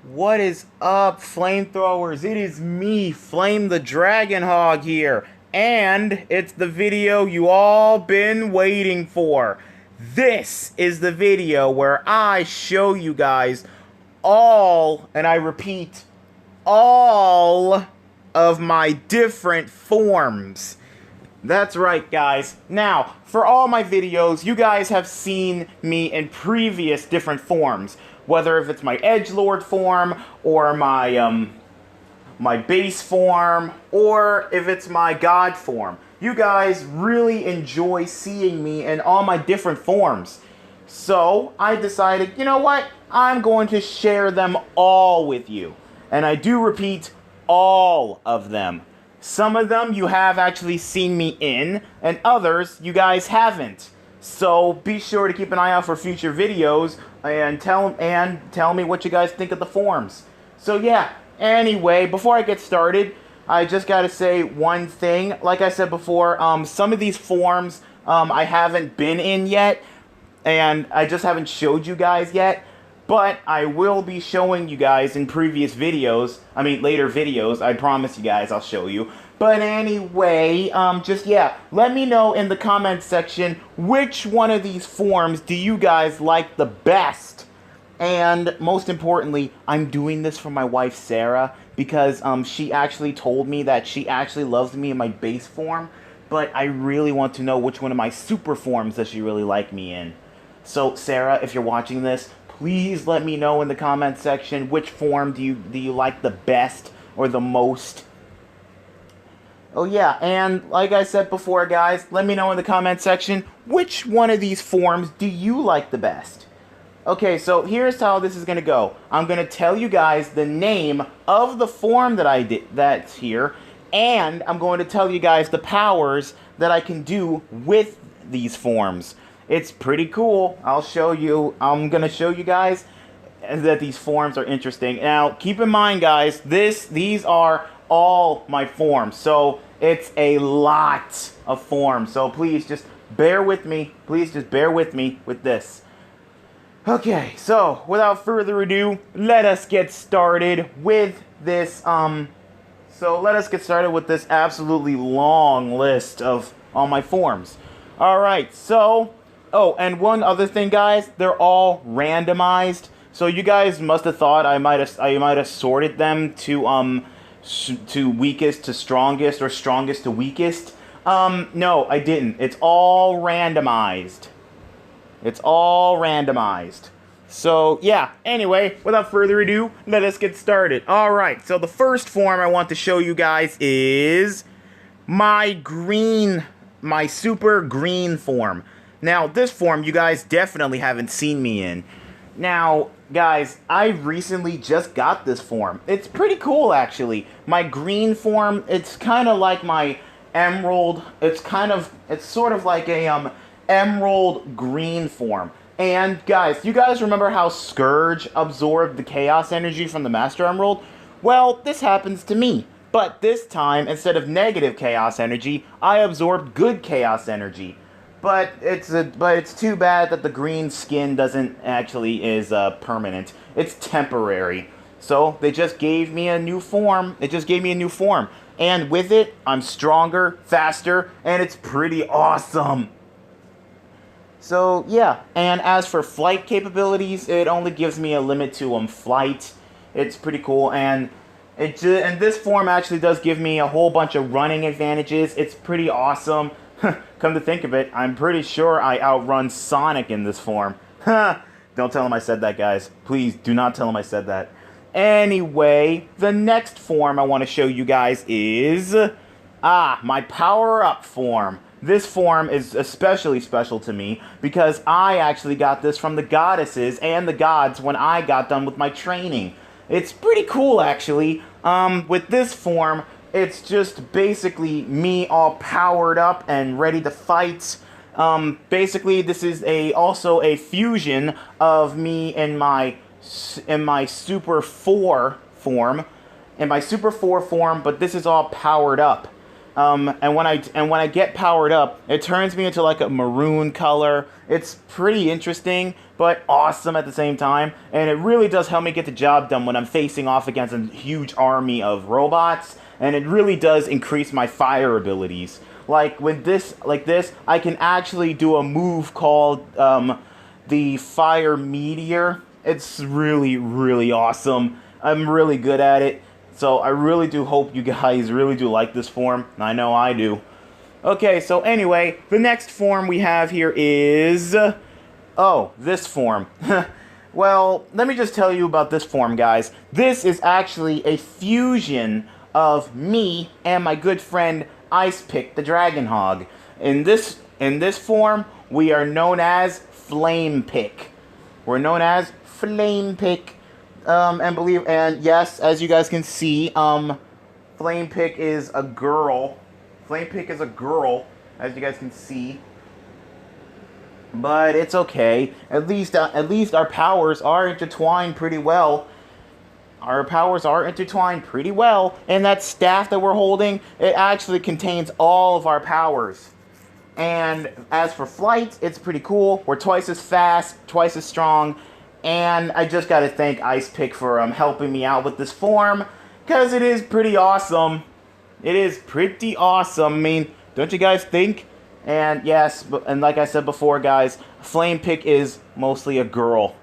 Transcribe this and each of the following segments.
What is up, flamethrowers? It is me, Flame the Dragonhog here, and it's the video you all been waiting for. This is the video where I show you guys all, and I repeat, all of my different forms. That's right, guys. Now, for all my videos, you guys have seen me in previous different forms. Whether if it's my Edgelord form, or my base form, or if it's my god form. You guys really enjoy seeing me in all my different forms. So, I decided, you know what? I'm going to share them all with you. And I do repeat, all of them. Some of them you have actually seen me in, and others you guys haven't. So be sure to keep an eye out for future videos and tell me what you guys think of the forms. So yeah, anyway, before I get started, I just gotta say one thing. Like I said before, some of these forms I haven't been in yet, and I just haven't showed you guys yet. But I will be showing you guys in previous videos. I mean, later videos. I promise you guys I'll show you. But anyway, let me know in the comments section which one of these forms do you guys like the best. And most importantly, I'm doing this for my wife Sarah because she actually told me that she actually loves me in my base form. But I really want to know which one of my super forms does she really like me in. So Sarah, if you're watching this, please let me know in the comments section which form do you like the best or the most. Oh yeah, and like I said before, guys, let me know in the comments section which one of these forms do you like the best. Okay, so here's how this is gonna go. I'm gonna tell you guys the name of the form that's here, and I'm going to tell you guys the powers that I can do with these forms. It's pretty cool. I'm gonna show you guys that these forms are interesting. Now, keep in mind, guys, these are all my forms, so it's a lot of forms. So please just bear with me. Please just bear with me with this. Okay, so without further ado, let us get started with this. Absolutely long list of all my forms. All right, so. Oh, and one other thing, guys, they're all randomized. So you guys must have thought I might have sorted them to weakest to strongest or strongest to weakest. No, I didn't. It's all randomized. It's all randomized. So, yeah, anyway, without further ado, let us get started. All right, so the first form I want to show you guys is my super green form. Now, this form you guys definitely haven't seen me in. Now, guys, I recently just got this form. It's pretty cool, actually. My green form, it's kind of like my emerald. It's sort of like a emerald green form. And, guys, you guys remember how Scourge absorbed the chaos energy from the Master Emerald? Well, this happens to me. But this time, instead of negative chaos energy, I absorbed good chaos energy. But it's too bad that the green skin is permanent. It's temporary. So they just gave me a new form. It just gave me a new form. And with it, I'm stronger, faster, and it's pretty awesome. So yeah, and as for flight capabilities, it only gives me a limit to flight. It's pretty cool, and this form actually does give me a whole bunch of running advantages. It's pretty awesome. Come to think of it, I'm pretty sure I outrun Sonic in this form. Don't tell him I said that, guys. Please do not tell him I said that. Anyway, the next form I want to show you guys is my power-up form. This form is especially special to me because I actually got this from the goddesses and the gods when I got done with my training. It's pretty cool, actually. With this form, it's just basically me all powered up and ready to fight. Basically, this is also a fusion of me in my Super 4 form. But this is all powered up. And when I get powered up, it turns me into like a maroon color. It's pretty interesting, but awesome at the same time. And it really does help me get the job done when I'm facing off against a huge army of robots. And it really does increase my fire abilities. Like with this, I can actually do a move called the Fire Meteor. It's really, really awesome. I'm really good at it. So I really do hope you guys really do like this form. I know I do. Okay, so anyway, the next form we have here is... oh, this form. Well, let me just tell you about this form, guys. This is actually a fusion of me and my good friend Icepick the Dragonhog. In this form, we are known as Flamepick. We're known as Flamepick. And yes, as you guys can see, Flamepick is a girl. Flamepick is a girl, as you guys can see. But it's okay. At least our powers are intertwined pretty well. Our powers are intertwined pretty well. And that staff that we're holding, it actually contains all of our powers. And as for flight, it's pretty cool. We're twice as fast, twice as strong. And I just gotta thank Icepick for helping me out with this form, because it is pretty awesome. It is pretty awesome. I mean, don't you guys think? And yes, and like I said before, guys, Flamepick is mostly a girl.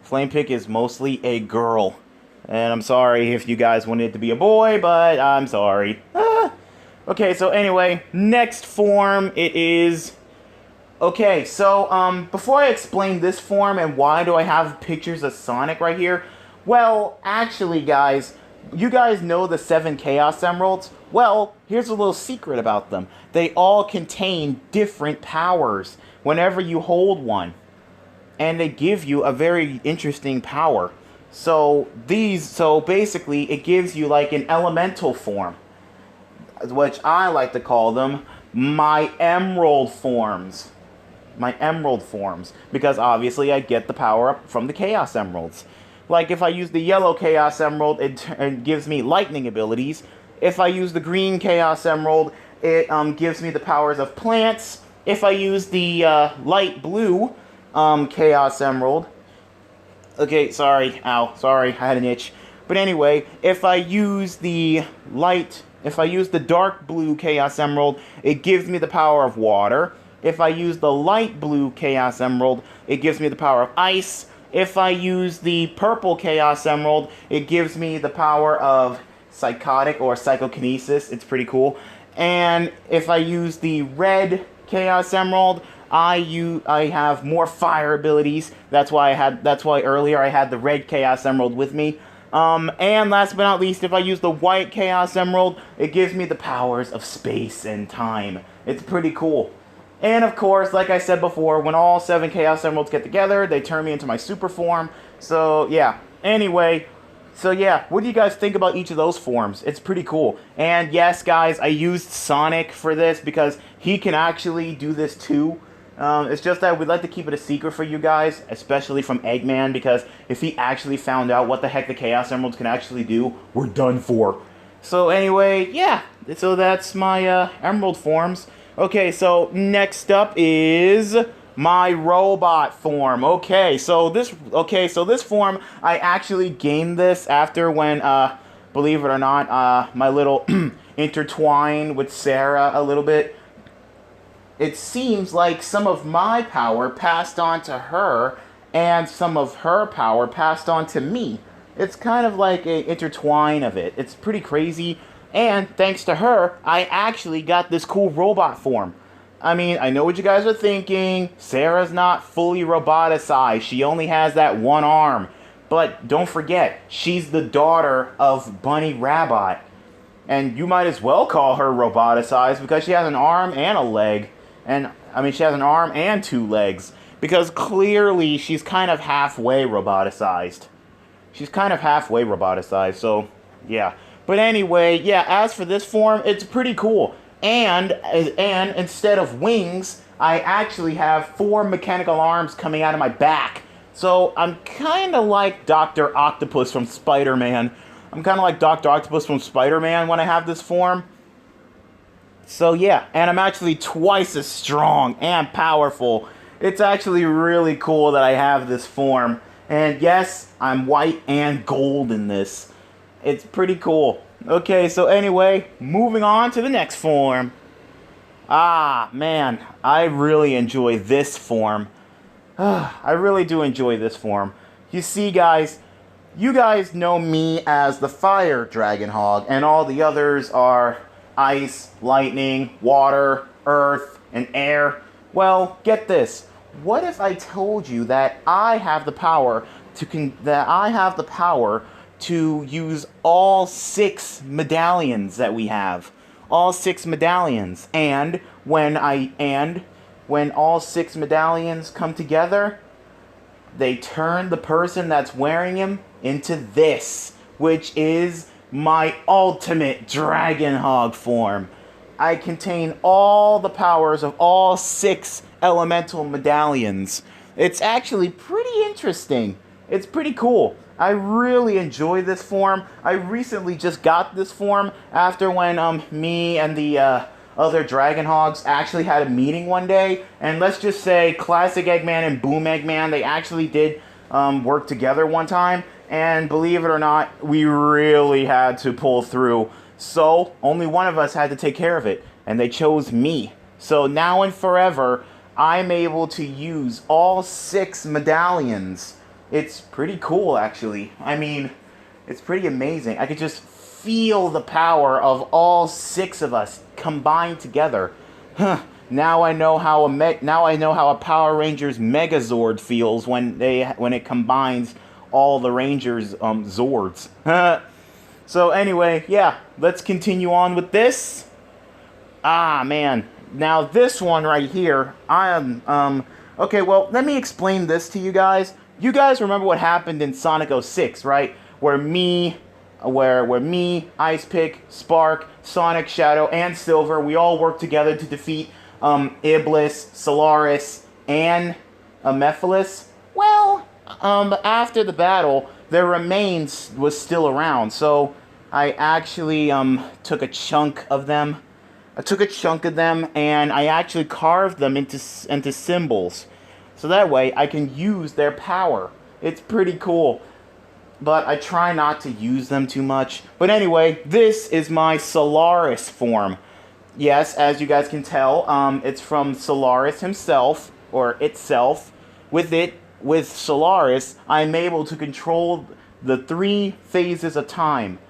Flamepick is mostly a girl. And I'm sorry if you guys wanted it to be a boy, but I'm sorry. Okay, so anyway, next form it is... Okay, so, before I explain this form and why do I have pictures of Sonic right here, well, actually, guys, you guys know the 7 Chaos Emeralds? Well, here's a little secret about them. They all contain different powers whenever you hold one. And they give you a very interesting power. So, basically, it gives you, like, an elemental form, which I like to call them my emerald forms. My emerald forms, because obviously I get the power up from the Chaos Emeralds. Like if I use the yellow Chaos Emerald, it gives me lightning abilities. If I use the green Chaos Emerald, it gives me the powers of plants. If I use the light blue Chaos Emerald, okay, sorry, ow, sorry, I had an itch. But anyway, if I use the dark blue Chaos Emerald, it gives me the power of water. If I use the light blue Chaos Emerald, it gives me the power of ice. If I use the purple Chaos Emerald, it gives me the power of psychotic or psychokinesis. It's pretty cool. And if I use the red Chaos Emerald, I have more fire abilities. That's why earlier I had the red Chaos Emerald with me. And last but not least, if I use the white Chaos Emerald, it gives me the powers of space and time. It's pretty cool. And of course, like I said before, when all 7 Chaos Emeralds get together, they turn me into my super form. So, yeah. Anyway, so yeah, what do you guys think about each of those forms? It's pretty cool. And yes, guys, I used Sonic for this because he can actually do this too. It's just that we'd like to keep it a secret for you guys, especially from Eggman, because if he actually found out what the heck the Chaos Emeralds can actually do, we're done for. So anyway, yeah, so that's my Emerald forms. Okay, so next up is my robot form. Okay, so this form, I actually gained this after when, believe it or not, my little intertwined with Sarah a little bit. It seems like some of my power passed on to her, and some of her power passed on to me. It's kind of like an intertwine of it. It's pretty crazy. And thanks to her, I actually got this cool robot form. I mean, I know what you guys are thinking. Sarah's not fully roboticized. She only has that one arm. But don't forget, she's the daughter of Bunny Rabbit. And you might as well call her roboticized because she has an arm and a leg. And, I mean, she has an arm and 2 legs. Because clearly, she's kind of halfway roboticized. She's kind of halfway roboticized, so, yeah. But anyway, yeah, as for this form, it's pretty cool. And instead of wings, I actually have 4 mechanical arms coming out of my back. So I'm kind of like Dr. Octopus from Spider-Man. I'm kind of like Dr. Octopus from Spider-Man when I have this form. So yeah, and I'm actually twice as strong and powerful. It's actually really cool that I have this form. And yes, I'm white and gold in this. It's pretty cool. Okay, so anyway, moving on to the next form. Ah, man, I really enjoy this form. I really do enjoy this form. You see, guys, you guys know me as the Fire Dragonhog, and all the others are ice, lightning, water, earth, and air. Well, get this. What if I told you that I have the power to use all 6 medallions that we have? All 6 medallions, and when all 6 medallions come together, they turn the person that's wearing them into this, which is my ultimate Dragonhog form. I contain all the powers of all 6 elemental medallions. It's actually pretty interesting. It's pretty cool. I really enjoy this form. I recently just got this form after when me and the other Dragonhogs actually had a meeting one day, and let's just say Classic Eggman and Boom Eggman, they actually did work together one time, and believe it or not, we really had to pull through. So only one of us had to take care of it, and they chose me. So now and forever, I'm able to use all 6 medallions. It's pretty cool, actually. I mean, it's pretty amazing. I could just feel the power of all 6 of us combined together. Huh. Now I know how a Power Rangers Megazord feels when it combines all the Rangers Zords. So anyway, yeah, let's continue on with this. Ah, man. Now this one right here, okay, well, let me explain this to you guys. You guys remember what happened in Sonic 06, right? Where me, Ice Pick, Spark, Sonic, Shadow, and Silver, we all worked together to defeat Iblis, Solaris, and Mephilis. Well, after the battle, their remains was still around, so I actually took a chunk of them. And I actually carved them into symbols. So that way, I can use their power. It's pretty cool. But I try not to use them too much. But anyway, this is my Solaris form. Yes, as you guys can tell, it's from Solaris himself, or itself. With Solaris, I'm able to control the 3 phases of time.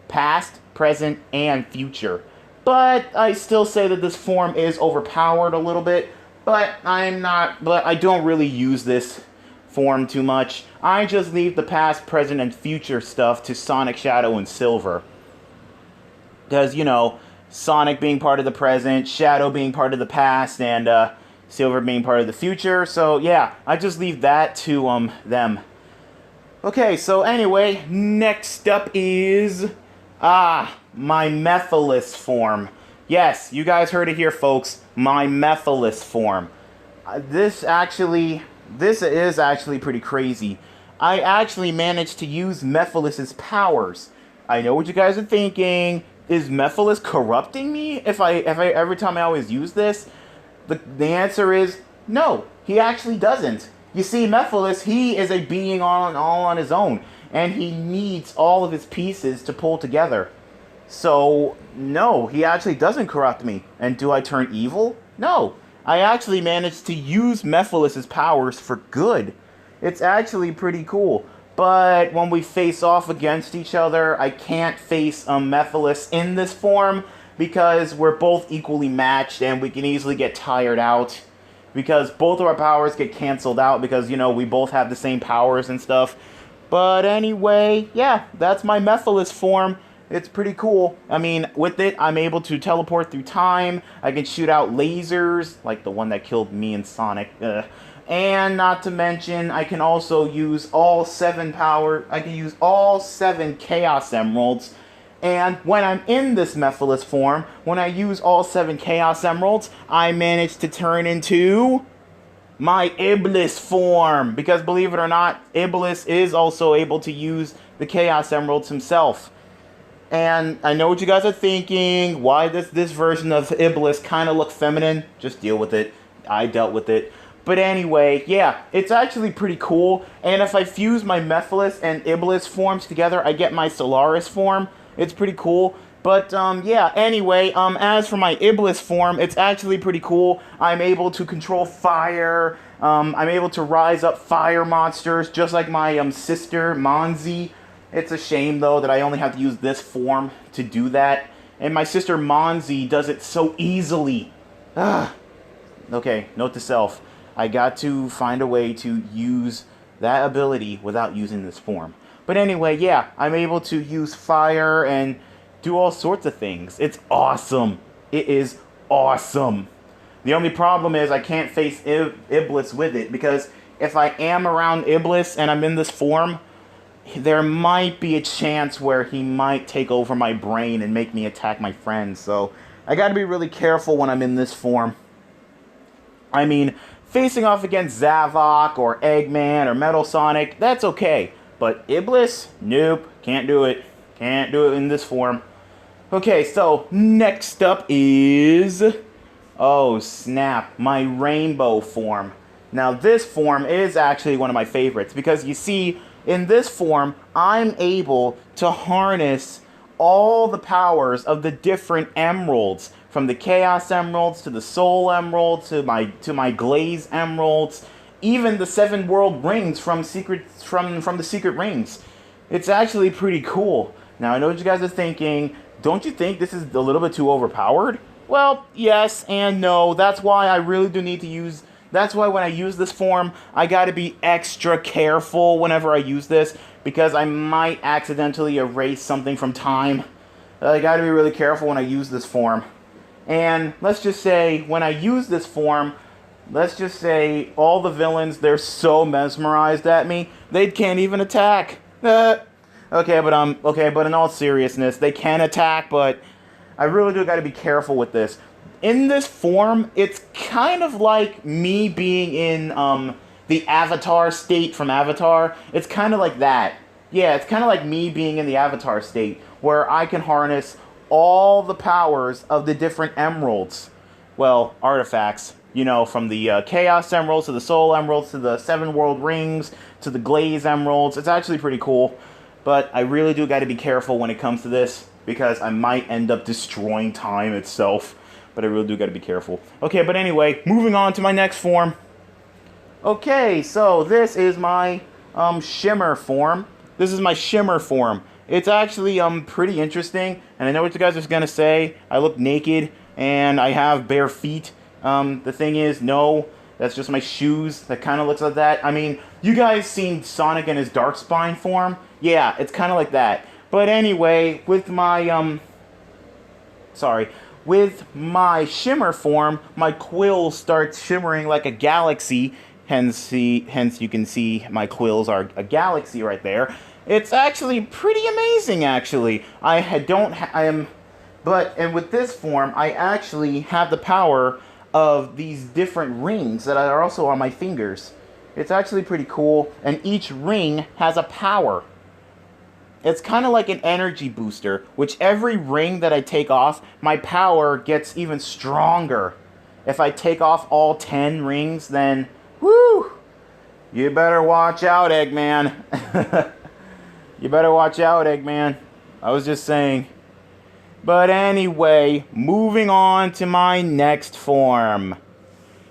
Past, present, and future. But I still say that this form is overpowered a little bit. But I don't really use this form too much. I just leave the past, present, and future stuff to Sonic, Shadow, and Silver. Because, you know, Sonic being part of the present, Shadow being part of the past, and Silver being part of the future. So, yeah, I just leave that to them. Okay, so anyway, next up is my Mephilis form. Yes, you guys heard it here, folks. My Mephilis form. This is actually pretty crazy. I actually managed to use Mephilis' powers. I know what you guys are thinking. Is Mephilis corrupting me if I every time I always use this? The answer is no. He actually doesn't. You see, Mephilis, he is a being all on his own, and he needs all of his pieces to pull together. So, no, he actually doesn't corrupt me. And do I turn evil? No. I actually managed to use Mephilis' powers for good. It's actually pretty cool. But when we face off against each other, I can't face Mephilis in this form because we're both equally matched and we can easily get tired out. Because both of our powers get canceled out because, you know, we both have the same powers and stuff. But anyway, yeah, that's my Mephilis form. It's pretty cool. I mean, with it, I'm able to teleport through time. I can shoot out lasers, like the one that killed me and Sonic. And not to mention, I can also use all 7 Chaos Emeralds. And when I'm in this Mephilis form, when I use all 7 Chaos Emeralds, I manage to turn into my Iblis form. Because believe it or not, Iblis is also able to use the Chaos Emeralds himself. And I know what you guys are thinking. Why does this version of Iblis kind of look feminine? Just deal with it. I dealt with it. But anyway, yeah, it's actually pretty cool. And if I fuse my Mephilis and Iblis forms together, I get my Solaris form. It's pretty cool. But, yeah, anyway, as for my Iblis form, it's actually pretty cool. I'm able to control fire. I'm able to rise up fire monsters, just like my sister, Monzi. It's a shame, though, that I only have to use this form to do that. And my sister Monzi does it so easily. Okay, note to self. I got to find a way to use that ability without using this form. But anyway, yeah, I'm able to use fire and do all sorts of things. It's awesome. It is awesome. The only problem is I can't face Iblis with it, because if I am around Iblis and I'm in this form, there might be a chance where he might take over my brain and make me attack my friends. So I gotta be really careful when I'm in this form. I mean, facing off against Zavok or Eggman or Metal Sonic, that's okay. But Iblis? Nope. Can't do it. Can't do it in this form. Okay, so next up is... oh, snap. My rainbow form. Now, this form is actually one of my favorites, because you see, in this form, I'm able to harness all the powers of the different emeralds, from the Chaos Emeralds to the Soul Emeralds to my Glaze Emeralds, even the 7 World Rings from the Secret Rings. It's actually pretty cool. Now, I know what you guys are thinking. Don't you think this is a little bit too overpowered? Well, yes and no. That's why I really do need to use... that's why when I use this form, I gotta be extra careful whenever I use this, because I might accidentally erase something from time. I gotta be really careful when I use this form. And let's just say, when I use this form, let's just say all the villains, they're so mesmerized at me, they can't even attack. Okay, but in all seriousness, they can attack, but I really do gotta be careful with this. In this form, it's kind of like me being in the Avatar state from Avatar. It's kind of like that. Yeah, it's kind of like me being in the Avatar state, where I can harness all the powers of the different emeralds. Well, artifacts. You know, from the Chaos Emeralds to the Soul Emeralds to the 7 World Rings to the Glaze Emeralds. It's actually pretty cool. But I really do got to be careful when it comes to this, because I might end up destroying time itself. But I really do got to be careful. Okay, but anyway, moving on to my next form. Okay, so this is my Shimmer form. This is my Shimmer form. It's actually pretty interesting, and I know what you guys are gonna say. I look naked and I have bare feet. The thing is, no, that's just my shoes. That kind of looks like that. I mean, you guys seen Sonic in his Darkspine form? Yeah, it's kind of like that. But anyway, with my with my Shimmer form, my quills start shimmering like a galaxy. Hence you can see my quills are a galaxy right there. It's actually pretty amazing, actually. And with this form, I actually have the power of these different rings that are also on my fingers. It's actually pretty cool, and each ring has a power. It's kind of like an energy booster, which every ring that I take off, my power gets even stronger. If I take off all 10 rings, then, whoo! You better watch out, Eggman. You better watch out, Eggman. I was just saying. But anyway, moving on to my next form.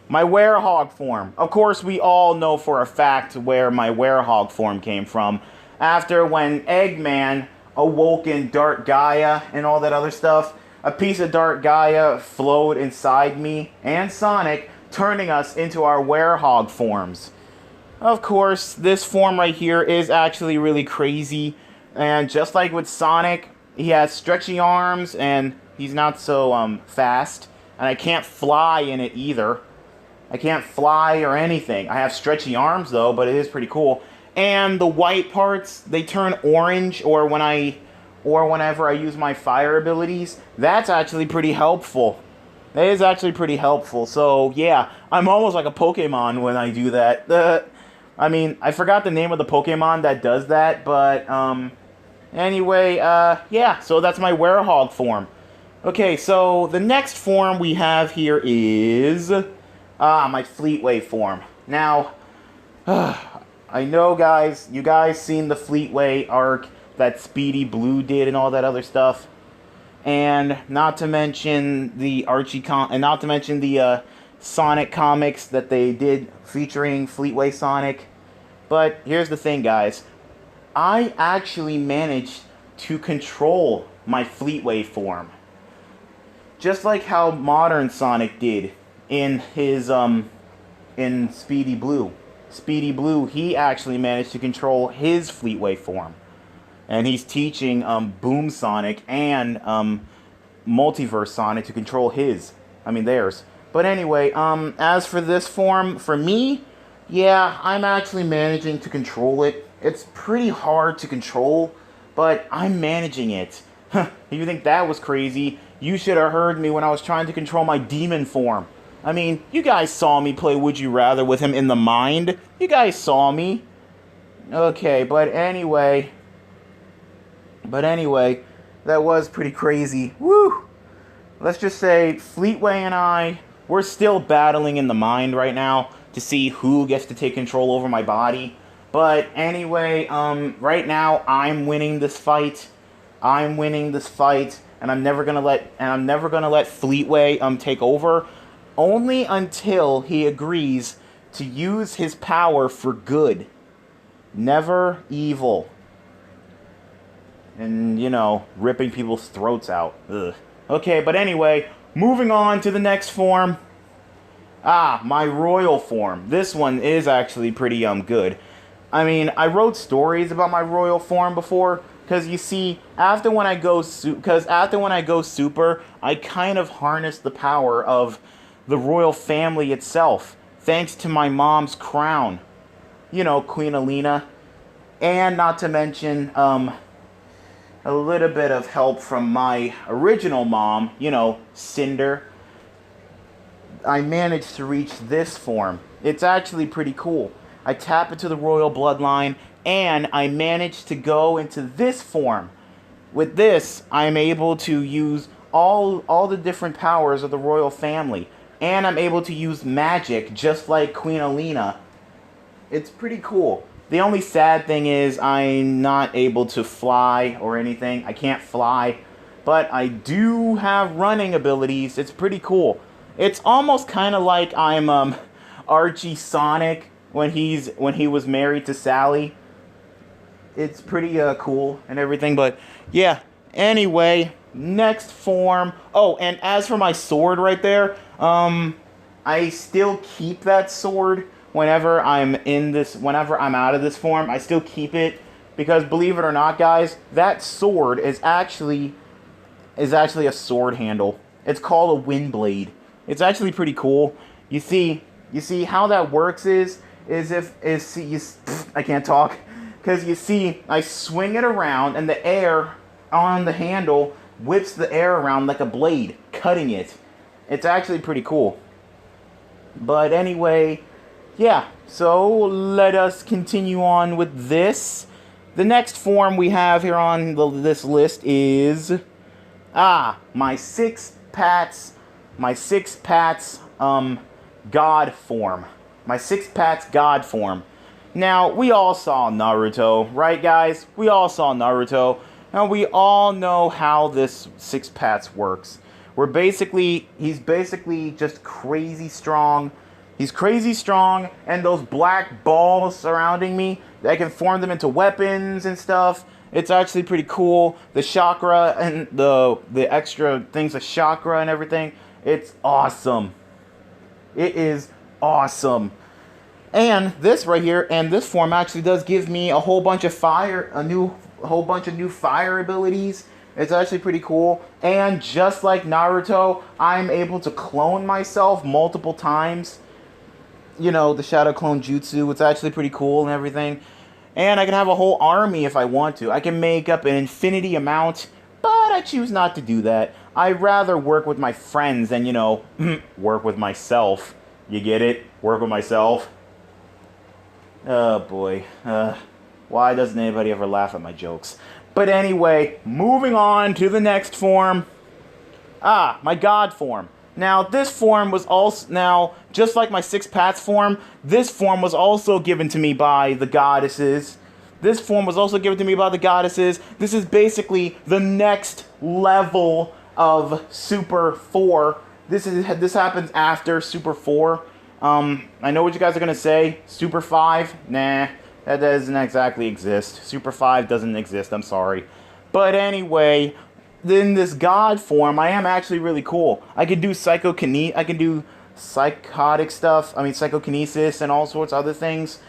My Werehog form. Of course, we all know for a fact where my Werehog form came from. After when Eggman awoke in Dark Gaia and all that other stuff, a piece of Dark Gaia flowed inside me and Sonic, turning us into our Werehog forms. Of course, this form right here is actually really crazy. And just like with Sonic, he has stretchy arms and he's not so fast. And I can't fly in it either. I can't fly or anything. I have stretchy arms though, but it is pretty cool. And the white parts, they turn orange whenever I use my fire abilities. That's actually pretty helpful. That is actually pretty helpful. So yeah, I'm almost like a Pokemon when I do that. I mean, I forgot the name of the Pokemon that does that, but Anyway, yeah, so that's my Werehog form. Okay, so the next form we have here is my Fleetway form. Now, I know, guys, you guys seen the Fleetway arc that Speedy Blue did and all that other stuff, and not to mention the Sonic comics that they did featuring Fleetway Sonic. But here's the thing, guys. I actually managed to control my Fleetway form, just like how modern Sonic did in his in Speedy Blue. Speedy Blue, he actually managed to control his Fleetway form, and he's teaching Boom Sonic and Multiverse Sonic to control theirs. But anyway, as for this form, for me, yeah, I'm actually managing to control it. It's pretty hard to control, but I'm managing it. If you think that was crazy, you should have heard me when I was trying to control my demon form. I mean, you guys saw me play Would You Rather with him in the mind. You guys saw me. Okay, but anyway, that was pretty crazy. Woo! Let's just say Fleetway and we're still battling in the mind right now to see who gets to take control over my body. But anyway, right now I'm winning this fight. And I'm never gonna let Fleetway take over, only until he agrees to use his power for good, never evil. And, you know, ripping people's throats out. Ugh. Okay, but anyway, moving on to the next form. My royal form. This one is actually pretty good. I mean, I wrote stories about my royal form before, because you see, after when I go super, I kind of harness the power of the royal family itself, thanks to my mom's crown. You know, Queen Alina. And not to mention, a little bit of help from my original mom, you know, Cinder. I managed to reach this form. It's actually pretty cool. I tap into the royal bloodline, and I managed to go into this form. With this, I'm able to use all the different powers of the royal family, and I'm able to use magic just like Queen Alina. It's pretty cool. The only sad thing is I'm not able to fly or anything. I can't fly, but I do have running abilities. It's pretty cool. It's almost kind of like I'm Archie Sonic when he was married to Sally. It's pretty cool and everything, but yeah. Anyway, next form. Oh, and as for my sword right there, I still keep that sword whenever I'm out of this form. I still keep it because, believe it or not, guys, that sword is actually a sword handle. It's called a wind blade. It's actually pretty cool. You see how that works I can't talk, because you see, I swing it around and the air on the handle whips the air around like a blade, cutting it. It's actually pretty cool. But anyway, yeah, so let us continue on with this. The next form we have here on this list is my six pats God form. My six pats God form. Now, we all saw Naruto, right, guys? We all saw Naruto, and we all know how this six pats works. He's basically just crazy strong. He's crazy strong, and those black balls surrounding me, I can form them into weapons and stuff. It's actually pretty cool. The chakra and the extra things of chakra and everything. It's awesome. It is awesome. And this right here, and this form actually does give me a whole bunch of new fire abilities. It's actually pretty cool. And just like Naruto, I'm able to clone myself multiple times. You know, the Shadow Clone Jutsu. It's actually pretty cool and everything. And I can have a whole army if I want to. I can make up an infinity amount, but I choose not to do that. I'd rather work with my friends than, you know, work with myself. You get it? Work with myself. Oh boy. Why doesn't anybody ever laugh at my jokes? But anyway, moving on to the next form. My god form. Now, this form was also, now, just like my 6 Pats form, this form was also given to me by the goddesses. This form was also given to me by the goddesses. This is basically the next level of Super 4. This happens after Super 4. I know what you guys are going to say. Super 5? Nah, that doesn't exactly exist. Super 5 doesn't exist, I'm sorry. But anyway, in this god form, I am actually really cool. I can do psychotic stuff. I mean, psychokinesis and all sorts of other things.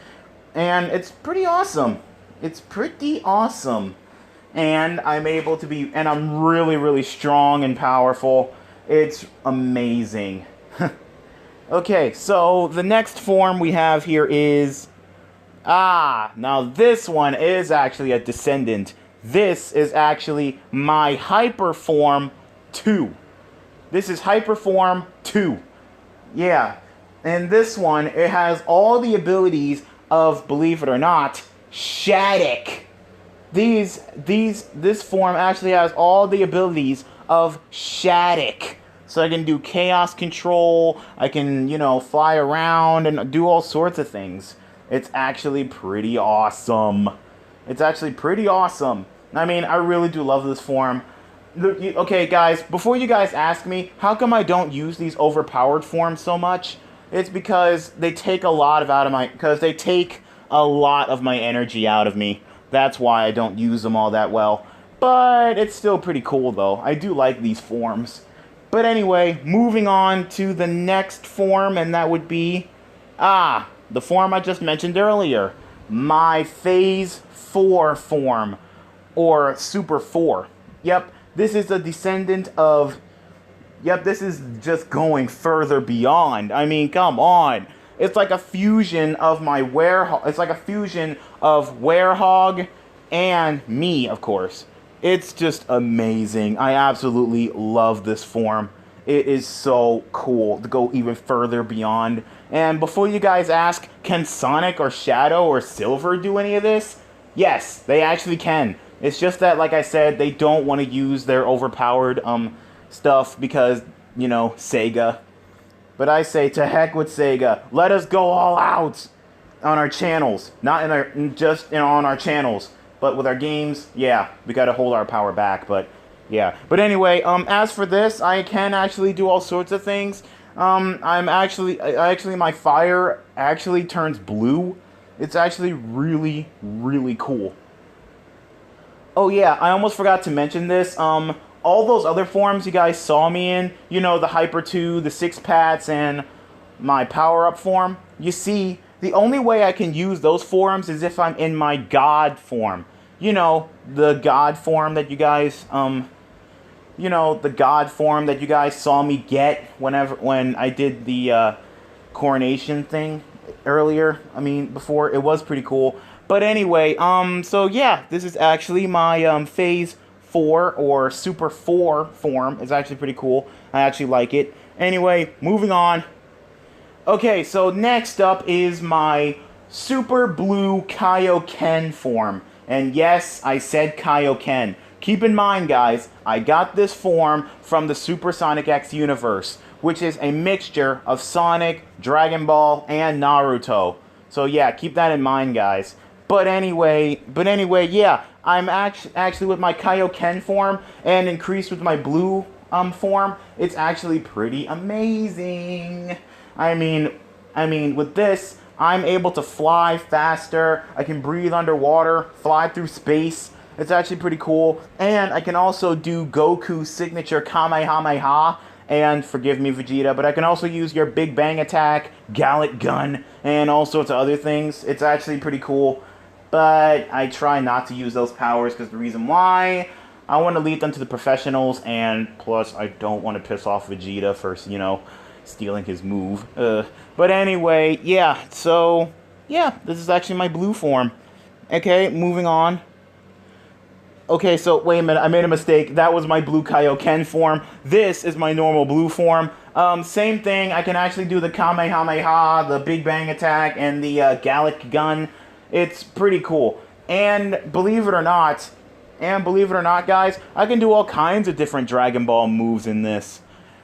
And it's pretty awesome. It's pretty awesome. And I'm able to be, and I'm really, really strong and powerful. It's amazing. Okay, so the next form we have here is, now this one is actually a descendant. This is actually my Hyper Form 2. This is Hyper Form 2. Yeah. And this one, it has all the abilities of, believe it or not, Shattuck. This form actually has all the abilities of Shattuck. So I can do chaos control, I can, fly around and do all sorts of things. It's actually pretty awesome. It's actually pretty awesome. I mean, I really do love this form. Okay, guys, before you guys ask me, how come I don't use these overpowered forms so much? It's because they take a lot of they take a lot of my energy out of me. That's why I don't use them all that well. But it's still pretty cool, though. I do like these forms. But anyway, moving on to the next form, and that would be, the form I just mentioned earlier. My Phase 4 form, or Super 4. Yep, this is a descendant of, this is just going further beyond. I mean, come on. It's like a fusion of my Werehog, it's like a fusion of Werehog and me, of course. It's just amazing. I absolutely love this form. It is so cool to go even further beyond. And before you guys ask, can Sonic or Shadow or Silver do any of this? Yes, they actually can. It's just that, like I said, they don't want to use their overpowered stuff because, Sega. But I say, to heck with Sega. Let us go all out on our channels. Not in our, just on our channels. But with our games, yeah, we gotta hold our power back, but yeah. But anyway, as for this, I can actually do all sorts of things. My fire actually turns blue. It's actually really, really cool. Oh yeah, I almost forgot to mention this. All those other forms you guys saw me in, the Hyper 2, the 6 Pats, and my power-up form, you see, the only way I can use those forms is if I'm in my God form. The God form that you guys, the God form that you guys saw me get when I did the coronation thing earlier. I mean, before. It was pretty cool. But anyway, so yeah, this is actually my Phase 4 or Super 4 form. It's actually pretty cool. I actually like it. Anyway, moving on. Okay, so next up is my Super Blue Kaio-ken form. And yes, I said Kaio-ken. Keep in mind, guys, I got this form from the Super Sonic X universe, which is a mixture of Sonic, Dragon Ball, and Naruto. So yeah, keep that in mind, guys. But anyway, yeah, I'm actually with my Kaio-ken form and increased with my blue form. It's actually pretty amazing. I mean, with this, I'm able to fly faster. I can breathe underwater, fly through space. It's actually pretty cool. And I can also do Goku's signature Kamehameha. And forgive me, Vegeta, but I can also use your Big Bang Attack, Gallic Gun, and all sorts of other things. It's actually pretty cool. But I try not to use those powers because the reason why, I want to leave them to the professionals. And plus, I don't want to piss off Vegeta for, stealing his move. But anyway, yeah, so, yeah, this is actually my blue form. Okay, moving on. Okay, so, wait a minute, I made a mistake. That was my blue Kaio-ken form. This is my normal blue form. Same thing, I can actually do the Kamehameha, the Big Bang Attack, and the Gallic Gun. It's pretty cool. And, believe it or not, And believe it or not, guys, I can do all kinds of different Dragon Ball moves in this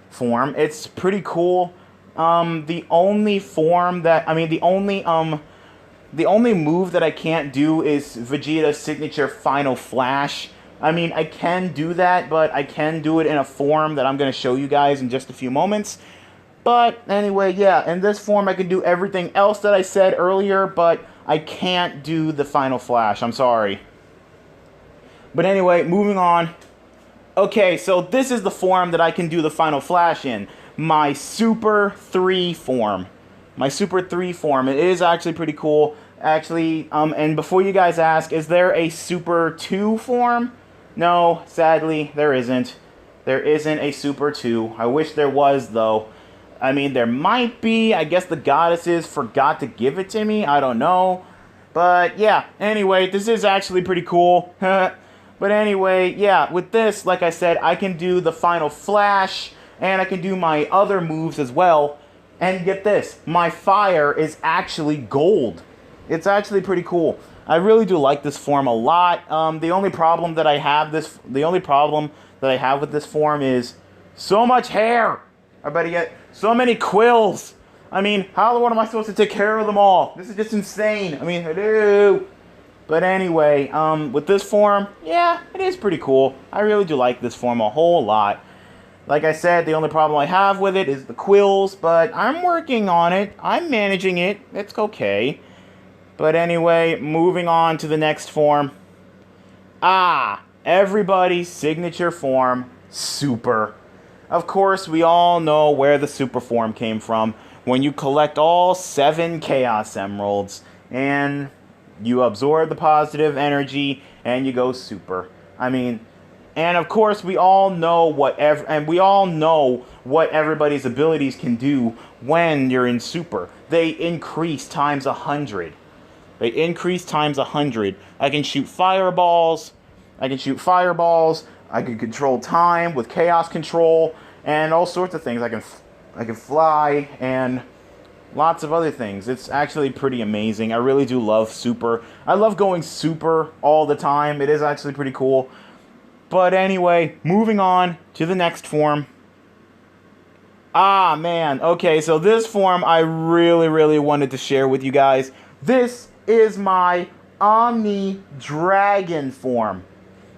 form. It's pretty cool. The only form that, I mean, the only move that I can't do is Vegeta's signature Final Flash. I mean, I can do that, but I can do it in a form that I'm going to show you guys in just a few moments. But anyway, yeah, in this form I can do everything else that I said earlier, but I can't do the Final Flash. I'm sorry. But anyway, moving on. Okay, so this is the form that I can do the Final Flash in. My Super 3 form. My Super 3 form. It is actually pretty cool. Actually, and before you guys ask, is there a Super 2 form? No, sadly, there isn't. There isn't a Super 2. I wish there was, though. I mean, there might be. I guess the goddesses forgot to give it to me. I don't know. But, yeah. Anyway, this is actually pretty cool. But anyway, yeah, with this, like I said, I can do the Final Flash, and I can do my other moves as well. And get this, my fire is actually gold. It's actually pretty cool. I really do like this form a lot. The only problem that I have with this form is so much hair. I better get so many quills. I mean, what am I supposed to take care of them all? This is just insane. I mean, hello. But anyway, with this form, yeah, it is pretty cool. I really do like this form a whole lot. Like I said, the only problem I have with it is the quills, but I'm working on it. I'm managing it. It's okay. But anyway, moving on to the next form. Everybody's signature form, Super. Of course, we all know where the Super form came from. When you collect all 7 Chaos Emeralds, and you absorb the positive energy, and you go Super. I mean, and of course, we all know what everybody's abilities can do when you're in Super. They increase times 100. They increase times 100. I can shoot fireballs. I can control time with Chaos Control, and all sorts of things. I can fly, and lots of other things. It's actually pretty amazing. I really do love Super. I love going Super all the time. It is actually pretty cool. But anyway, moving on to the next form. Man. Okay, so this form I really, really wanted to share with you guys. This is my Omni Dragon form.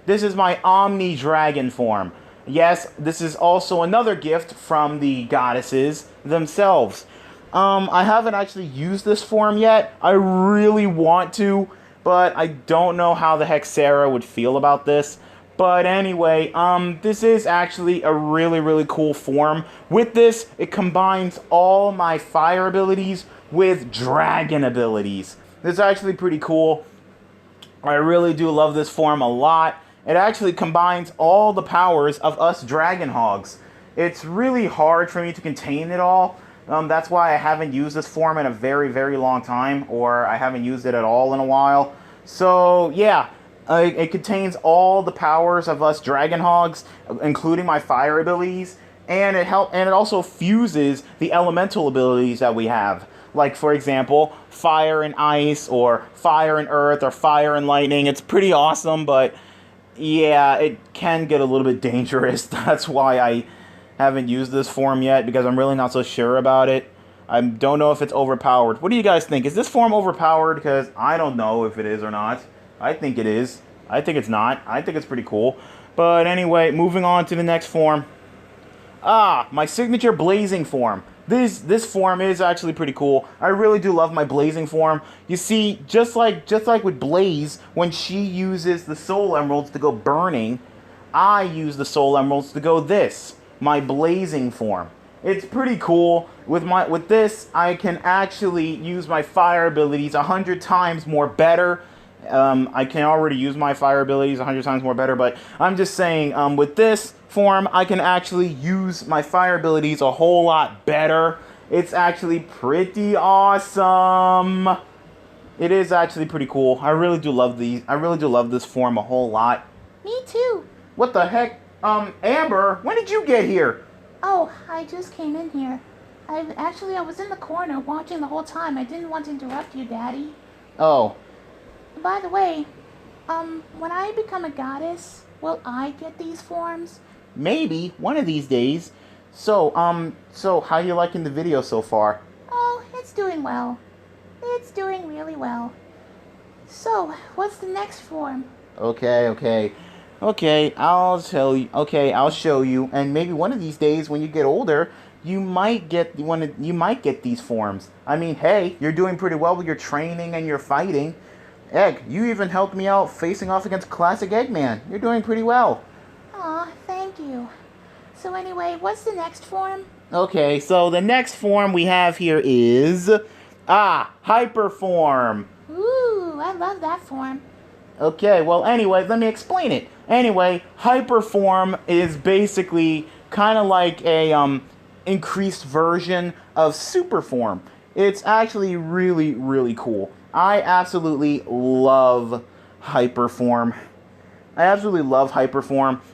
This is my Omni Dragon form. Yes, this is also another gift from the goddesses themselves. I haven't actually used this form yet. I really want to, but I don't know how the heck Sarah would feel about this. But anyway, this is actually a really, really cool form. With this, it combines all my fire abilities with dragon abilities. This is actually pretty cool. I really do love this form a lot. It actually combines all the powers of us Dragonhogs. It's really hard for me to contain it all. That's why I haven't used this form in a very, very long time, or I haven't used it at all in a while. So, yeah, it contains all the powers of us Dragonhogs, including my fire abilities, and it also fuses the elemental abilities that we have. Like, for example, fire and ice, or fire and earth, or fire and lightning. It's pretty awesome, but yeah, it can get a little bit dangerous. That's why I haven't used this form yet, because I'm really not so sure about it. I don't know if it's overpowered. What do you guys think? Is this form overpowered? Because I don't know if it is or not. I think it is. I think it's not. I think it's pretty cool. But anyway, moving on to the next form. My signature blazing form. This form is actually pretty cool. I really do love my blazing form. You see, just like with Blaze, when she uses the soul emeralds to go burning, I use the soul emeralds to go my blazing form. It's pretty cool. With this, I can actually use my fire abilities 100 times more better. I can already use my fire abilities 100 times more better, but I'm just saying, with this form, I can actually use my fire abilities a whole lot better. It's actually pretty awesome. It is actually pretty cool. I really do love these. I really do love this form a whole lot. Me too. What the heck? Amber, when did you get here? Oh, I just came in here. I was in the corner watching the whole time. I didn't want to interrupt you, Daddy. Oh. By the way, When I become a goddess, will I get these forms? Maybe one of these days. So how you liking the video so far? Oh, it's doing well. It's doing really well. So, what's the next form? Okay, I'll tell you. Okay, I'll show you. And maybe one of these days, when you get older, you might get You might get these forms. I mean, hey, you're doing pretty well with your training and your fighting. Egg, you even helped me out facing off against Classic Eggman. You're doing pretty well. Aw, thank you. So anyway, what's the next form? Okay, so the next form we have here is Hyper Form. Ooh, I love that form. Okay, well, anyway, let me explain it. Anyway, Hyperform is basically kind of like a increased version of Superform. It's actually really, really cool. I absolutely love Hyperform.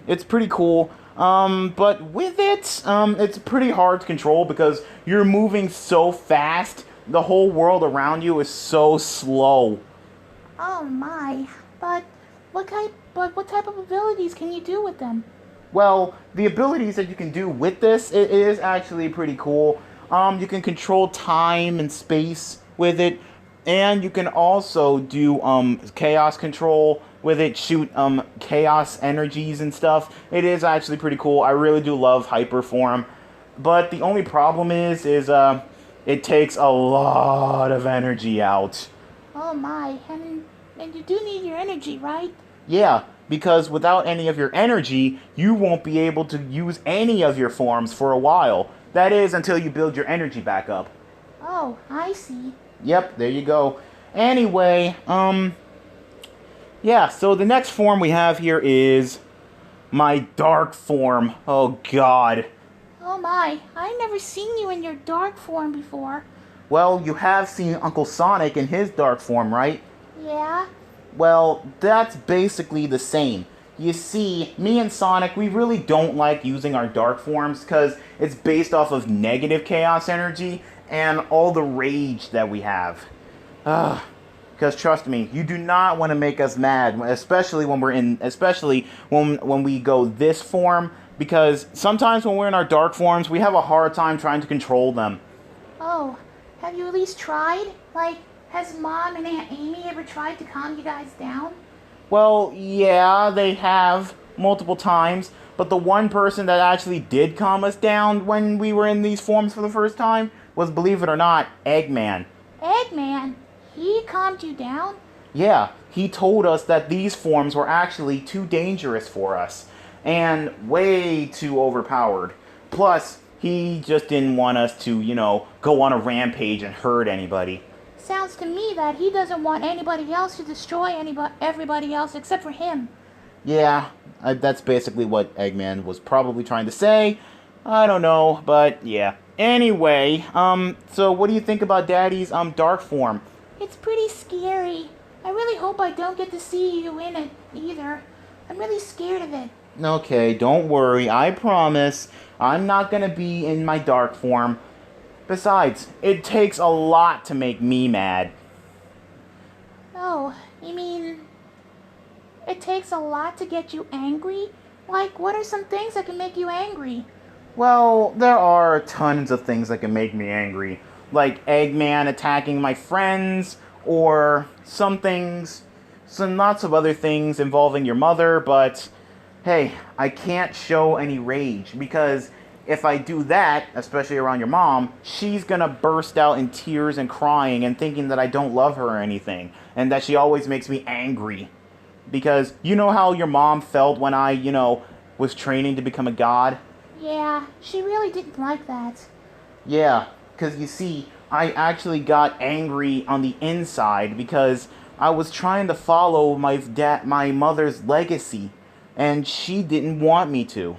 It's pretty cool. But with it, it's pretty hard to control because you're moving so fast. The whole world around you is so slow. Oh my. But what type of abilities can you do with them? Well, the abilities that you can do with this, it is actually pretty cool. You can control time and space with it, and you can also do chaos control with it, shoot chaos energies and stuff. It is actually pretty cool. I really do love Hyperform, but the only problem is it takes a lot of energy out. Oh my, and you do need your energy, right? Yeah, because without any of your energy, you won't be able to use any of your forms for a while. That is, until you build your energy back up. Oh, I see. Yep, there you go. Anyway, yeah, so the next form we have here is my dark form. Oh, God. Oh my, I've never seen you in your dark form before. Well, you have seen Uncle Sonic in his dark form, right? Yeah? Well, that's basically the same. You see, me and Sonic, we really don't like using our dark forms because it's based off of negative chaos energy and all the rage that we have. Because trust me, you do not want to make us mad, especially when we go this form, because sometimes when we're in our dark forms, we have a hard time trying to control them. Oh, have you at least tried? Like, has Mom and Aunt Amy ever tried to calm you guys down? Well, yeah, they have multiple times, but the one person that actually did calm us down when we were in these forms for the first time was, believe it or not, Eggman. Eggman? He calmed you down? Yeah, he told us that these forms were actually too dangerous for us, and way too overpowered. Plus, he just didn't want us to, go on a rampage and hurt anybody. Sounds to me that he doesn't want anybody else to destroy everybody else except for him. Yeah, that's basically what Eggman was probably trying to say. I don't know, but yeah. Anyway, so what do you think about Daddy's dark form? It's pretty scary. I really hope I don't get to see you in it either. I'm really scared of it. Okay, don't worry. I promise I'm not gonna be in my dark form. Besides, it takes a lot to make me mad. Oh, you mean it takes a lot to get you angry? Like, what are some things that can make you angry? Well, there are tons of things that can make me angry. Like Eggman attacking my friends, or some lots of other things involving your mother, but hey, I can't show any rage, because if I do that, especially around your mom, she's gonna burst out in tears and crying and thinking that I don't love her or anything, and that she always makes me angry. Because you know how your mom felt when I, was training to become a god? Yeah, she really didn't like that. Yeah, because you see, I actually got angry on the inside because I was trying to follow my mother's legacy, and she didn't want me to.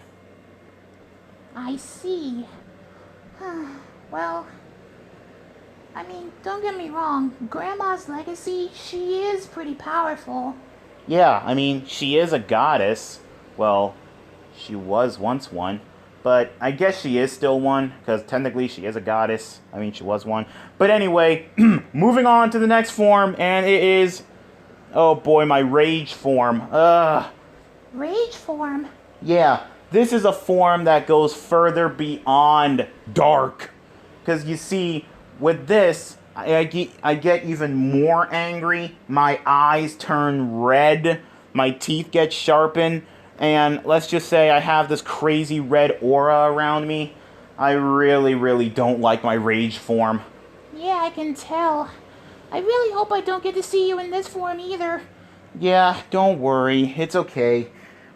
I see. Well, I mean, don't get me wrong. Grandma's legacy, she is pretty powerful. Yeah, I mean, she is a goddess. Well, she was once one. But I guess she is still one, because technically she is a goddess. I mean, she was one. But anyway, moving on to the next form, and it is Oh boy, my rage form. Ugh. Rage form? Yeah, this is a form that goes further beyond dark. Because you see, with this, I get even more angry. My eyes turn red. My teeth get sharpened. And let's just say I have this crazy red aura around me. I really, really don't like my rage form. Yeah, I can tell. I really hope I don't get to see you in this form either. Yeah, don't worry. It's okay.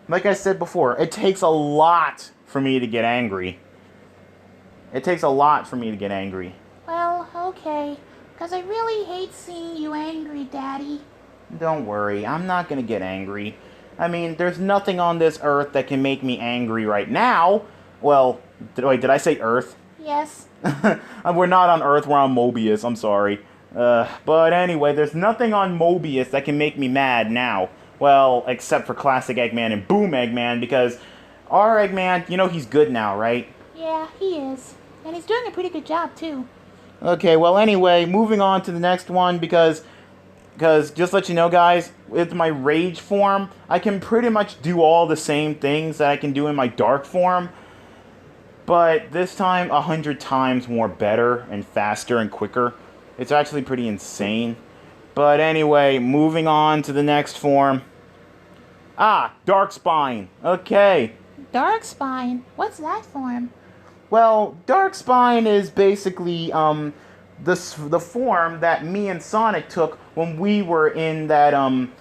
Like I said before, it takes a lot for me to get angry. It takes a lot for me to get angry. Well, okay. Because I really hate seeing you angry, Daddy. Don't worry, I'm not gonna get angry. I mean, there's nothing on this earth that can make me angry right now. Well, wait, did I say Earth? Yes. We're not on Earth, we're on Mobius, I'm sorry. But anyway, there's nothing on Mobius that can make me mad now. Well, except for Classic Eggman and Boom Eggman, because our Eggman, you know he's good now, right? Yeah, he is. And he's doing a pretty good job, too. Okay, well anyway, moving on to the next one, because just to let you know, guys, with my rage form, I can pretty much do all the same things that I can do in my dark form, but this time 100 times more better and faster and quicker. It's actually pretty insane. But anyway, moving on to the next form. Ah, Dark Spine. Okay. Dark Spine? What's that form? Well, Dark Spine is basically the form that me and Sonic took when we were in that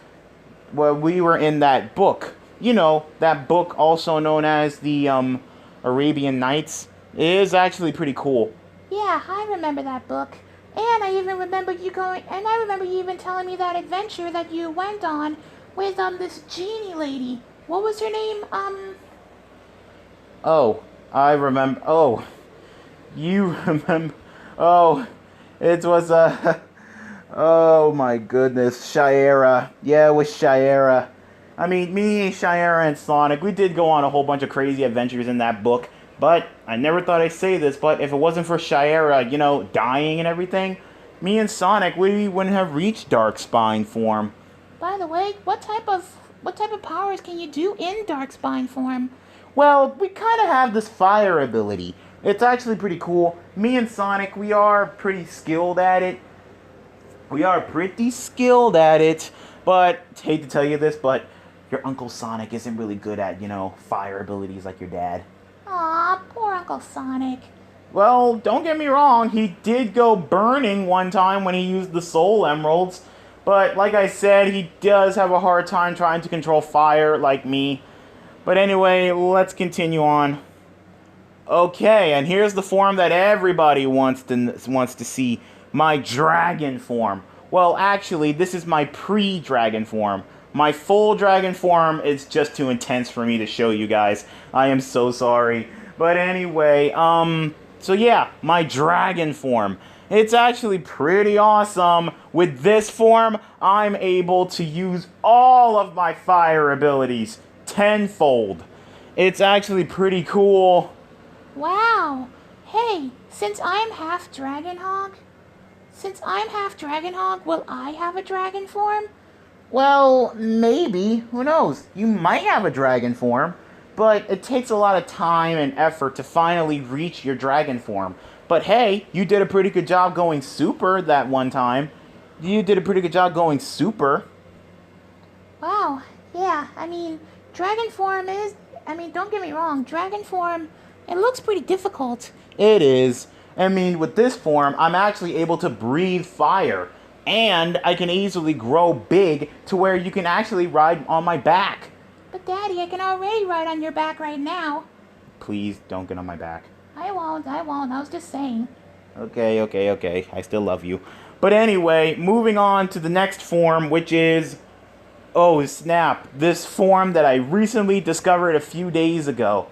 book. You know, that book also known as the Arabian Nights. It is actually pretty cool. Yeah, I remember that book. And I remember you even telling me that adventure that you went on with this genie lady. What was her name? Oh, I remember. Oh, you remember? Oh, it was oh my goodness, Shira. Yeah, it was Shira. I mean, me, Shira, and Sonic, we did go on a whole bunch of crazy adventures in that book. But I never thought I'd say this, but if it wasn't for Shira, you know, dying and everything, me and Sonic, we wouldn't have reached Dark Spine form. By the way, what type of powers can you do in Dark Spine form? Well, we kind of have this fire ability. It's actually pretty cool. Me and Sonic, we are pretty skilled at it. But, hate to tell you this, but your Uncle Sonic isn't really good at, you know, fire abilities like your dad. Aw, poor Uncle Sonic. Well, don't get me wrong, he did go burning one time when he used the Soul Emeralds. But, like I said, he does have a hard time trying to control fire like me. But anyway, let's continue on. Okay, and here's the form that everybody wants to see. My dragon form. Well, actually, this is my pre-dragon form. My full dragon form is just too intense for me to show you guys. I am so sorry. But anyway, so yeah, my dragon form. It's actually pretty awesome. With this form, I'm able to use all of my fire abilities tenfold. It's actually pretty cool. Wow. Hey, since I'm half Dragonhog, will I have a dragon form? Well, maybe. Who knows? You might have a dragon form, but it takes a lot of time and effort to finally reach your dragon form. But hey, you did a pretty good job going super that one time. Wow. Yeah, dragon form don't get me wrong, dragon form, it looks pretty difficult. It is. With this form, I'm actually able to breathe fire. And I can easily grow big to where you can actually ride on my back. But Daddy, I can already ride on your back right now. Please don't get on my back. I won't. I was just saying. Okay. I still love you. But anyway, moving on to the next form, which is... Oh, snap. This form that I recently discovered a few days ago.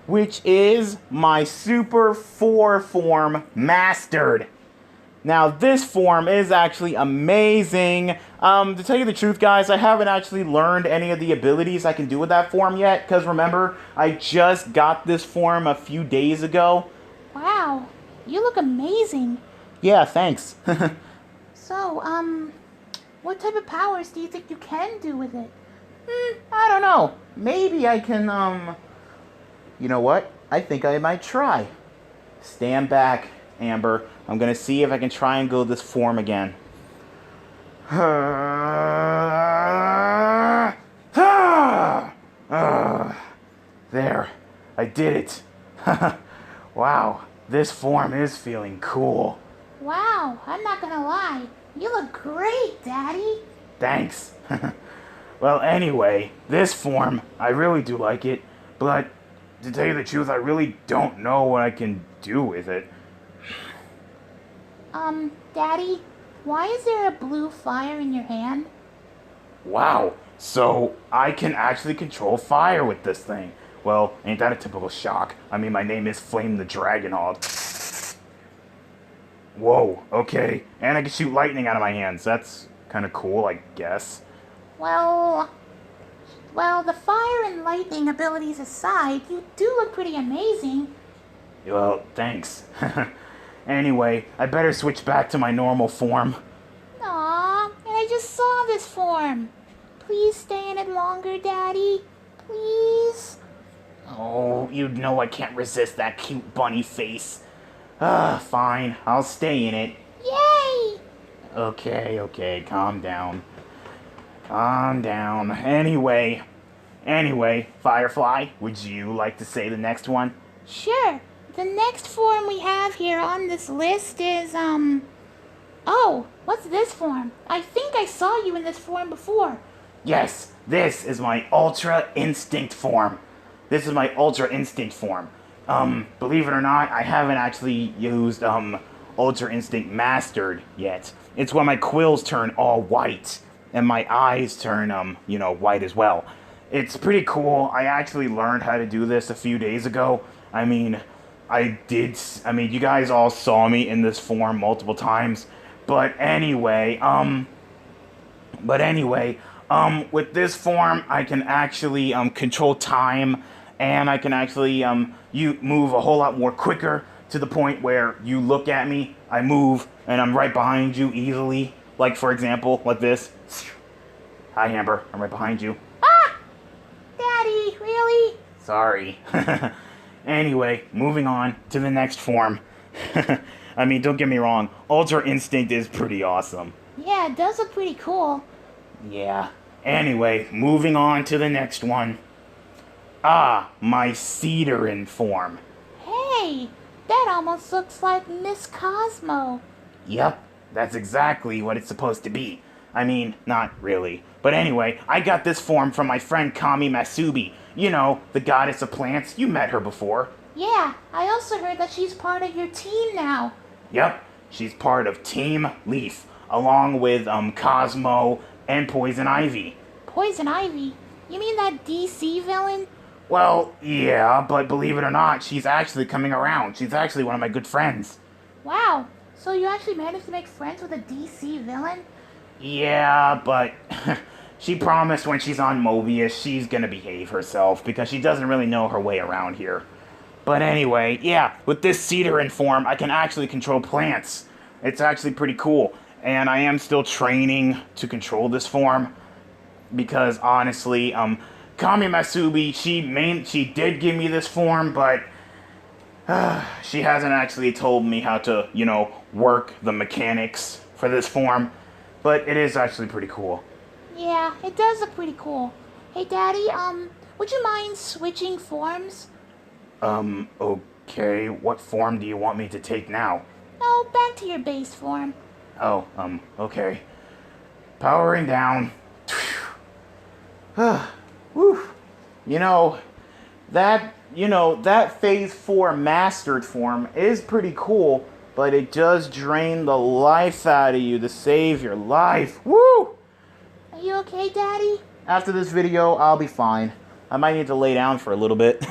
Which is my Super 4 form mastered. Now, this form is actually amazing. To tell you the truth, guys, I haven't actually learned any of the abilities I can do with that form yet. Because remember, I just got this form a few days ago. Wow, you look amazing. Yeah, thanks. So, What type of powers do you think you can do with it? I don't know. Maybe I can, You know what? I think I might try. Stand back, Amber. I'm gonna see if I can try and go this form again. There. I did it. Wow. This form is feeling cool. Wow, I'm not gonna lie. You look great, Daddy. Thanks. Well, anyway, this form, I really do like it, but to tell you the truth, I really don't know what I can do with it. Daddy, why is there a blue fire in your hand? Wow, so I can actually control fire with this thing. Well, ain't that a typical shock? I mean, my name is Flame the Dragonhog. Whoa, okay. And I can shoot lightning out of my hands. That's kind of cool, I guess. Well, the fire and lightning abilities aside, you do look pretty amazing. Well, thanks. Anyway, I better switch back to my normal form. Aw, and I just saw this form. Please stay in it longer, Daddy. Please? Oh, you know I can't resist that cute bunny face. Fine. I'll stay in it. Yay! Okay, calm down. Calm down. Anyway, Firefly, would you like to say the next one? Sure. The next form we have here on this list is, Oh, what's this form? I think I saw you in this form before. Yes, this is my Ultra Instinct form. Believe it or not, I haven't actually used, Ultra Instinct Mastered yet. It's when my quills turn all white, and my eyes turn, white as well. It's pretty cool. I actually learned how to do this a few days ago. You guys all saw me in this form multiple times. But anyway, with this form, I can actually, control time, and I can actually, you move a whole lot more quicker to the point where you look at me, I move, and I'm right behind you easily. Like, for example, like this. Hi, Amber. I'm right behind you. Ah! Daddy, really? Sorry. Anyway, moving on to the next form. Don't get me wrong. Ultra Instinct is pretty awesome. Yeah, it does look pretty cool. Yeah. Anyway, moving on to the next one. My Cedar form. Hey, that almost looks like Miss Cosmo. Yep, that's exactly what it's supposed to be. Not really. But anyway, I got this form from my friend Kami Masubi. You know, the goddess of plants. You met her before. Yeah, I also heard that she's part of your team now. Yep, she's part of Team Leaf, along with Cosmo and Poison Ivy. Poison Ivy? You mean that DC villain? Well, yeah, but believe it or not, she's actually coming around. She's actually one of my good friends. Wow, so you actually managed to make friends with a DC villain? Yeah, but she promised when she's on Mobius she's gonna behave herself because she doesn't really know her way around here. But anyway, yeah, with this Cedar form, I can actually control plants. It's actually pretty cool. And I am still training to control this form because honestly, Kami Masubi, she did give me this form, but she hasn't actually told me how to, work the mechanics for this form. But it is actually pretty cool. Yeah, it does look pretty cool. Hey, Daddy, would you mind switching forms? Okay, what form do you want me to take now? No, back to your base form. Oh, okay. Powering down. Whew. That Phase 4 Mastered form is pretty cool, but it does drain the life out of you to save your life. Woo! Are you okay, Daddy? After this video, I'll be fine. I might need to lay down for a little bit.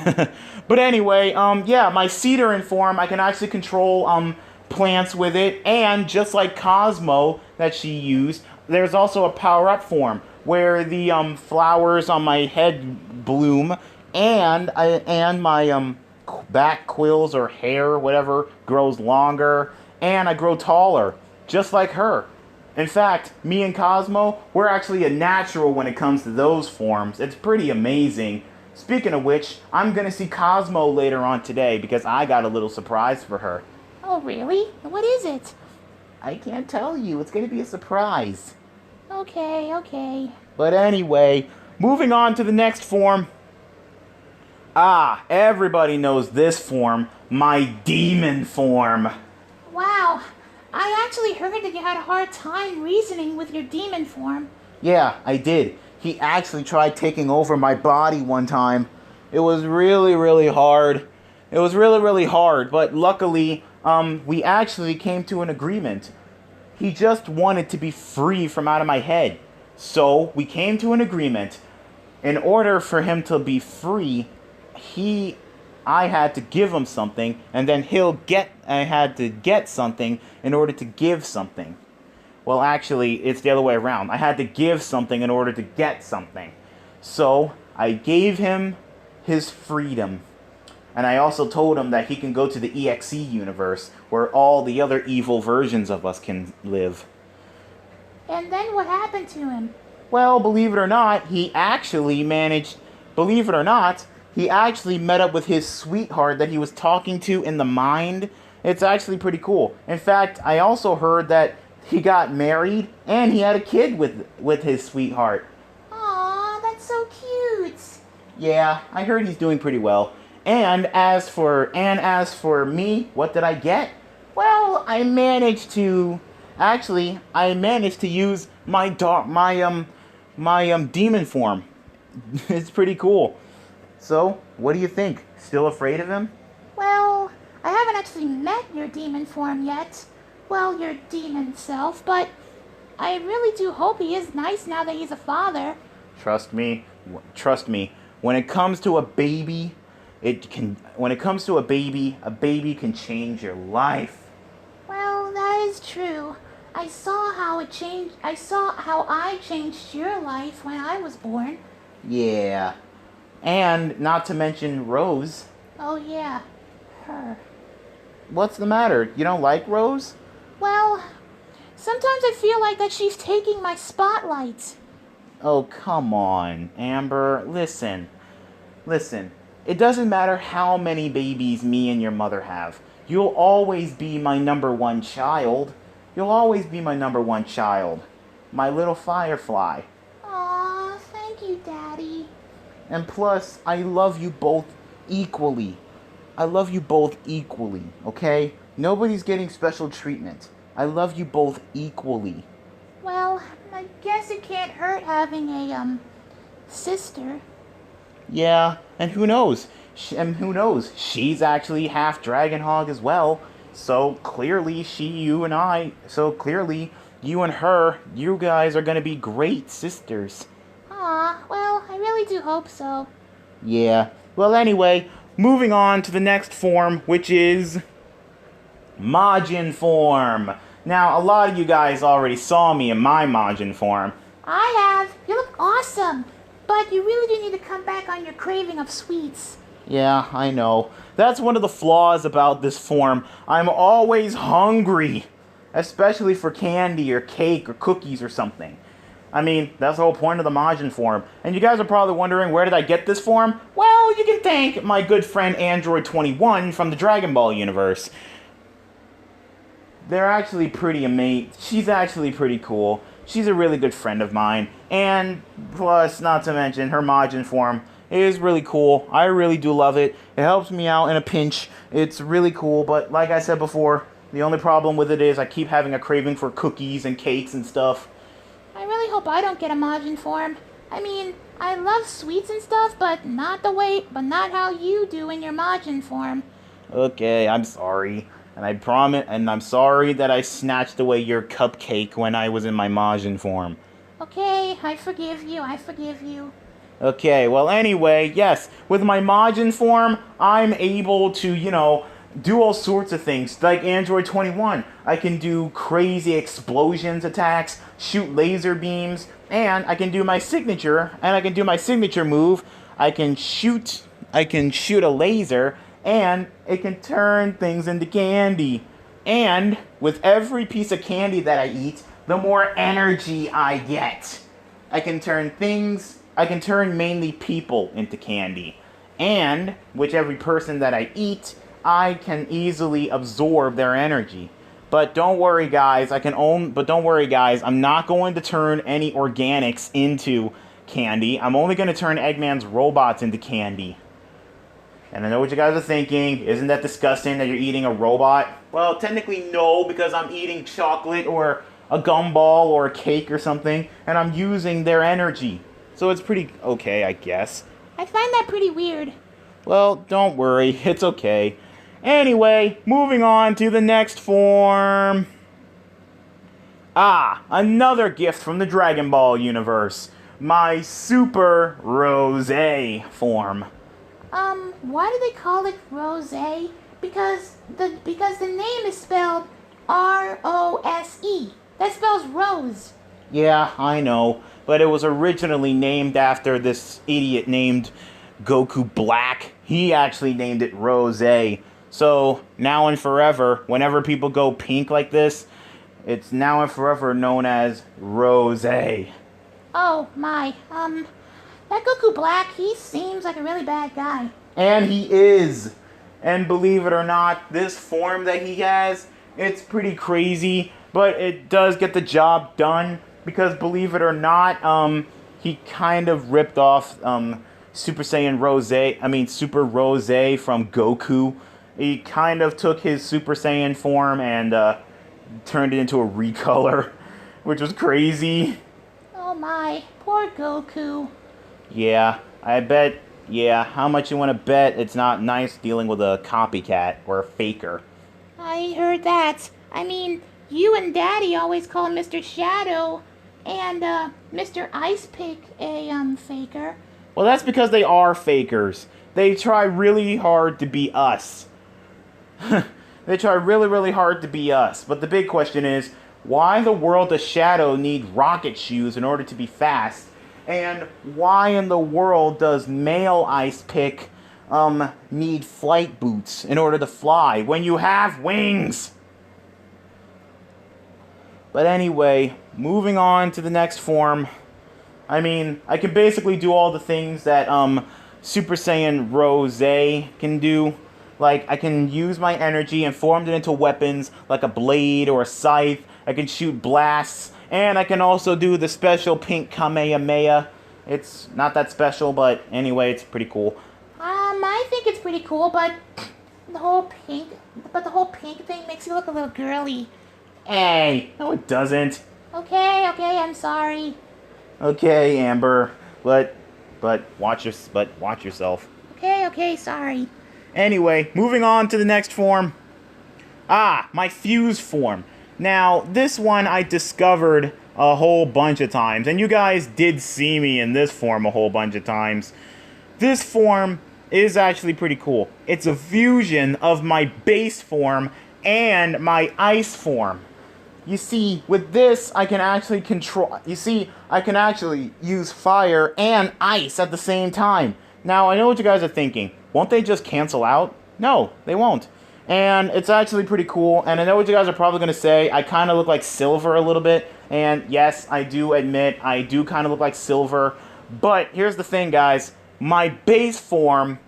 But anyway, my Cedar form, I can actually control, plants with it, and just like Cosmo that she used, there's also a power-up form where the flowers on my head bloom, and my back quills or hair, whatever, grows longer, and I grow taller, just like her. In fact, me and Cosmo, we're actually a natural when it comes to those forms. It's pretty amazing. Speaking of which, I'm gonna see Cosmo later on today because I got a little surprise for her. Oh, really? What is it? I can't tell you. It's gonna be a surprise. Okay, okay. But anyway, moving on to the next form. Ah, everybody knows this form. My demon form. Wow. I actually heard that you had a hard time reasoning with your demon form. Yeah, I did. He actually tried taking over my body one time. It was really, really hard. It was really, really hard, but luckily, we actually came to an agreement. He just wanted to be free from out of my head. So, we came to an agreement. In order for him to be free, I had to give him something, and then I had to get something in order to give something. Well, actually, it's the other way around. I had to give something in order to get something. So, I gave him his freedom. And I also told him that he can go to the EXE universe, where all the other evil versions of us can live. And then what happened to him? Well, believe it or not, he actually met up with his sweetheart that he was talking to in the mind. It's actually pretty cool. In fact, I also heard that he got married and he had a kid with his sweetheart. Aw, that's so cute. Yeah, I heard he's doing pretty well. And as for me, what did I get? Well, I managed to use my demon form. It's pretty cool. So, what do you think? Still afraid of him? Well, I haven't actually met your demon form yet. Well, your demon self, but I really do hope he is nice now that he's a father. Trust me. When it comes to a baby, a baby can change your life. Well, that is true. I saw how I changed your life when I was born. Yeah. And not to mention Rose. Oh yeah, her. What's the matter? You don't like Rose? Well, sometimes I feel like that she's taking my spotlight. Oh, come on, Amber. Listen. It doesn't matter how many babies me and your mother have. You'll always be my number one child. My little firefly. Aw, thank you, Daddy. And plus, I love you both equally. Okay? Nobody's getting special treatment. I love you both equally. Well, I guess it can't hurt having a, sister. Yeah, and who knows? She's actually half Dragonhog as well. So clearly, you and her, you guys are gonna be great sisters. Aw, well, I really do hope so. Yeah. Well, anyway, moving on to the next form, which is Majin form. Now, a lot of you guys already saw me in my Majin form. I have. You look awesome. But you really do need to come back on your craving of sweets. Yeah, I know. That's one of the flaws about this form. I'm always hungry. Especially for candy or cake or cookies or something. I mean, that's the whole point of the Majin form. And you guys are probably wondering, where did I get this form? Well, you can thank my good friend Android 21 from the Dragon Ball universe. They're actually pretty amazing. She's actually pretty cool. She's a really good friend of mine. And plus, not to mention, her Majin form is really cool. I really do love it. It helps me out in a pinch. It's really cool, but like I said before, the only problem with it is I keep having a craving for cookies and cakes and stuff. I really hope I don't get a Majin form. I mean, I love sweets and stuff, but not how you do in your Majin form. Okay, I'm sorry. And I promise, and I'm sorry that I snatched away your cupcake when I was in my Majin form. Okay, I forgive you. Okay, well anyway, yes, with my Majin form, I'm able to, do all sorts of things, like Android 21. I can do crazy explosions attacks, shoot laser beams, and I can do my signature move. I can shoot a laser, and it can turn things into candy. And with every piece of candy that I eat, the more energy I get. I can turn mainly people into candy. And, with every person that I eat, I can easily absorb their energy. But don't worry guys, I'm not going to turn any organics into candy. I'm only going to turn Eggman's robots into candy. And I know what you guys are thinking. Isn't that disgusting that you're eating a robot? Well, technically no, because I'm eating chocolate or a gumball or a cake or something, and I'm using their energy. So it's pretty okay, I guess. I find that pretty weird. Well, don't worry, it's okay. Anyway, moving on to the next form. Ah, another gift from the Dragon Ball universe. My Super Rose form. Why do they call it Rosé? Because the name is spelled R-O-S-E. That spells rose. Yeah, I know, but it was originally named after this idiot named Goku Black. He actually named it Rosé. So, now and forever, whenever people go pink like this, it's now and forever known as Rosé. Oh, my. That Goku Black, he seems like a really bad guy. And he is. And believe it or not, this form that he has, it's pretty crazy, but it does get the job done. Because believe it or not, he kind of ripped off Super Rosé from Goku. He kind of took his Super Saiyan form and turned it into a recolor, which was crazy. Oh my, poor Goku. Yeah, I bet, how much you want to bet it's not nice dealing with a copycat or a faker? I heard that. I mean, you and Daddy always call Mr. Shadow and Mr. Ice Pick a faker. Well, that's because they are fakers. They try really hard to be us. They try really, really hard to be us. But the big question is, why the world does Shadow need rocket shoes in order to be fast? And why in the world does male Ice Pick need flight boots in order to fly when you have wings? But anyway, moving on to the next form. I mean, I can basically do all the things that Super Saiyan Rosé can do. Like, I can use my energy and form it into weapons, like a blade or a scythe. I can shoot blasts, and I can also do the special pink Kamehameha. It's not that special, but anyway, it's pretty cool. I think it's pretty cool, but the whole pink thing makes you look a little girly. Hey, no it doesn't. Okay, I'm sorry. Okay, Amber, but watch yourself. Okay, sorry. Anyway, moving on to the next form. Ah, my fuse form. Now, this one I discovered a whole bunch of times, and you guys did see me in this form a whole bunch of times. This form is actually pretty cool. It's a fusion of my base form and my ice form. You see, with this, I can actually use fire and ice at the same time. Now, I know what you guys are thinking. Won't they just cancel out? No, they won't. And it's actually pretty cool. And I know what you guys are probably going to say. I kind of look like Silver a little bit. And yes, I do admit, I do kind of look like Silver. But here's the thing, guys. My base form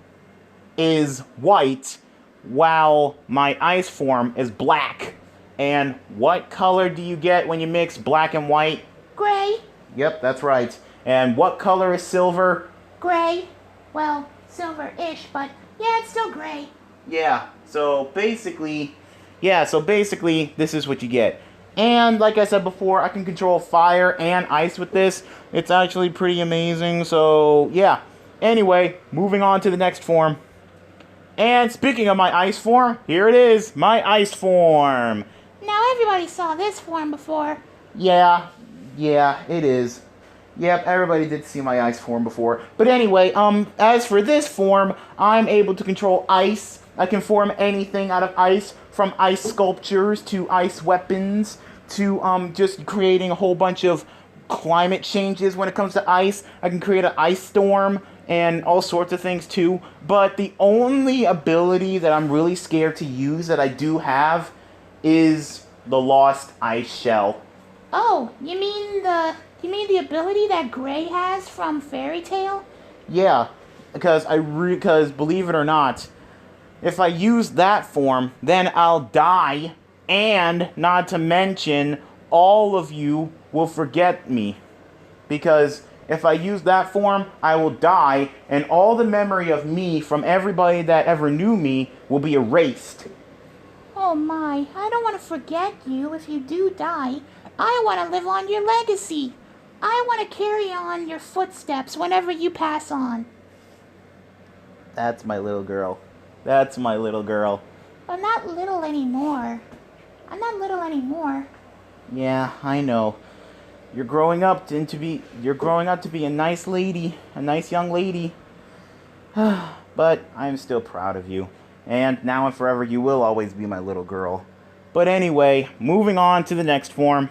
is white, while my ice form is black. And what color do you get when you mix black and white? Gray. Yep, that's right. And what color is Silver? Gray. Well, silver-ish, but yeah, it's still gray. Yeah, so basically, this is what you get. And like I said before, I can control fire and ice with this. It's actually pretty amazing, so yeah. Anyway, moving on to the next form. And speaking of my ice form, here it is, my ice form. Now everybody saw this form before. Yeah, it is. Yep, everybody did see my ice form before. But anyway, as for this form, I'm able to control ice. I can form anything out of ice, from ice sculptures to ice weapons to just creating a whole bunch of climate changes when it comes to ice. I can create an ice storm and all sorts of things too. But the only ability that I'm really scared to use that I do have is the Lost Ice Shell. Oh, you mean the ability that Gray has from Fairy Tale? Yeah, because believe it or not, if I use that form, then I'll die, and not to mention, all of you will forget me. Because if I use that form, I will die, and all the memory of me from everybody that ever knew me will be erased. Oh my, I don't want to forget you if you do die. I want to live on your legacy. I want to carry on your footsteps whenever you pass on. That's my little girl. That's my little girl. I'm not little anymore. I'm not little anymore. Yeah, I know. You're growing up to be a nice lady, a nice young lady. But I'm still proud of you. And now and forever you will always be my little girl. But anyway, moving on to the next form.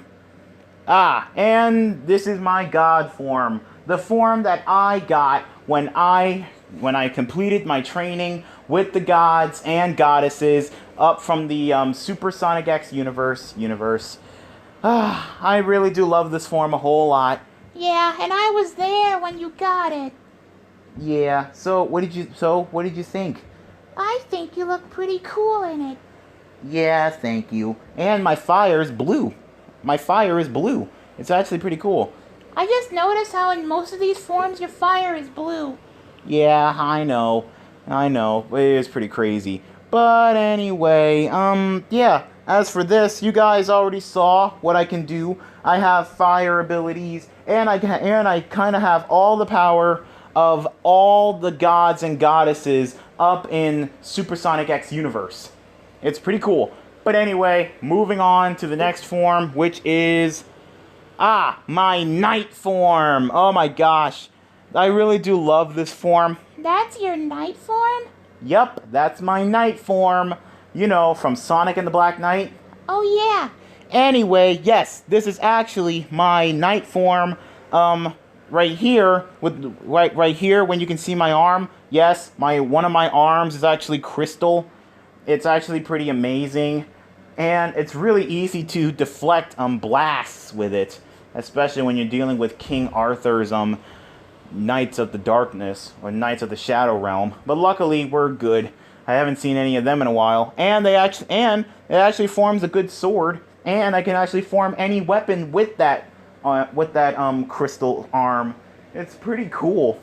And this is my god form. The form that I got when I completed my training with the gods and goddesses up from the Supersonic X universe. I really do love this form a whole lot. Yeah, and I was there when you got it. Yeah, so what did you think? I think you look pretty cool in it. Yeah, thank you. And my fire is blue. My fire is blue. It's actually pretty cool. I just noticed how in most of these forms your fire is blue. Yeah, I know. It is pretty crazy. But anyway, yeah. As for this, you guys already saw what I can do. I have fire abilities, and I kind of have all the power of all the gods and goddesses up in Supersonic X universe. It's pretty cool. But anyway, moving on to the next form, which is my night form. Oh my gosh. I really do love this form. That's your night form? Yep, that's my night form. You know, from Sonic and the Black Knight. Oh yeah. Anyway, yes, this is actually my night form. Right here, right here, when you can see my arm. Yes, one of my arms is actually crystal. It's actually pretty amazing, and it's really easy to deflect blasts with it, especially when you're dealing with King Arthur's Knights of the Darkness or Knights of the Shadow Realm. But luckily, we're good. I haven't seen any of them in a while, and it actually forms a good sword, and I can actually form any weapon with that crystal arm. It's pretty cool.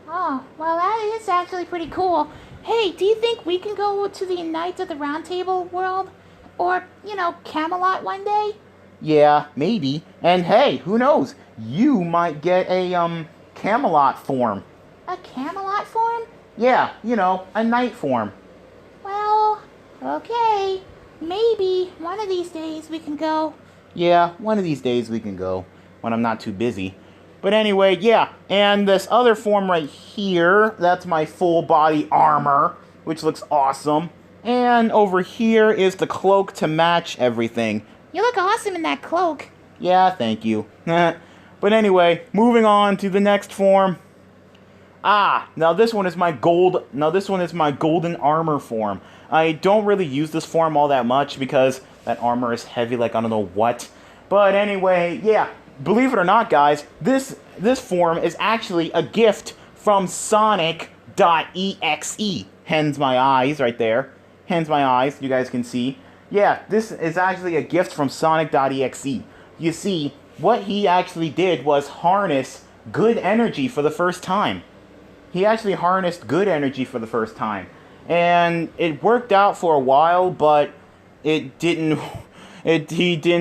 Oh, well that is actually pretty cool. Hey, do you think we can go to the Knights of the Round Table world? Or, Camelot one day? Yeah, maybe. And hey, who knows? You might get a Camelot form. A Camelot form? Yeah, a knight form. Well, okay. Maybe one of these days we can go. Yeah, one of these days we can go, when I'm not too busy. But anyway, yeah, and this other form right here, that's my full body armor, which looks awesome. And over here is the cloak to match everything. You look awesome in that cloak. Yeah, thank you. But anyway, moving on to the next form. Now this one is my golden armor form. I don't really use this form all that much because that armor is heavy like I don't know what. But anyway, yeah, believe it or not, guys, this form is actually a gift from Sonic.exe. Hence my eyes right there. Hence my eyes, you guys can see. Yeah, this is actually a gift from Sonic.exe. You see, what he actually did was harness good energy for the first time. He actually harnessed good energy for the first time. And it worked out for a while, but he didn't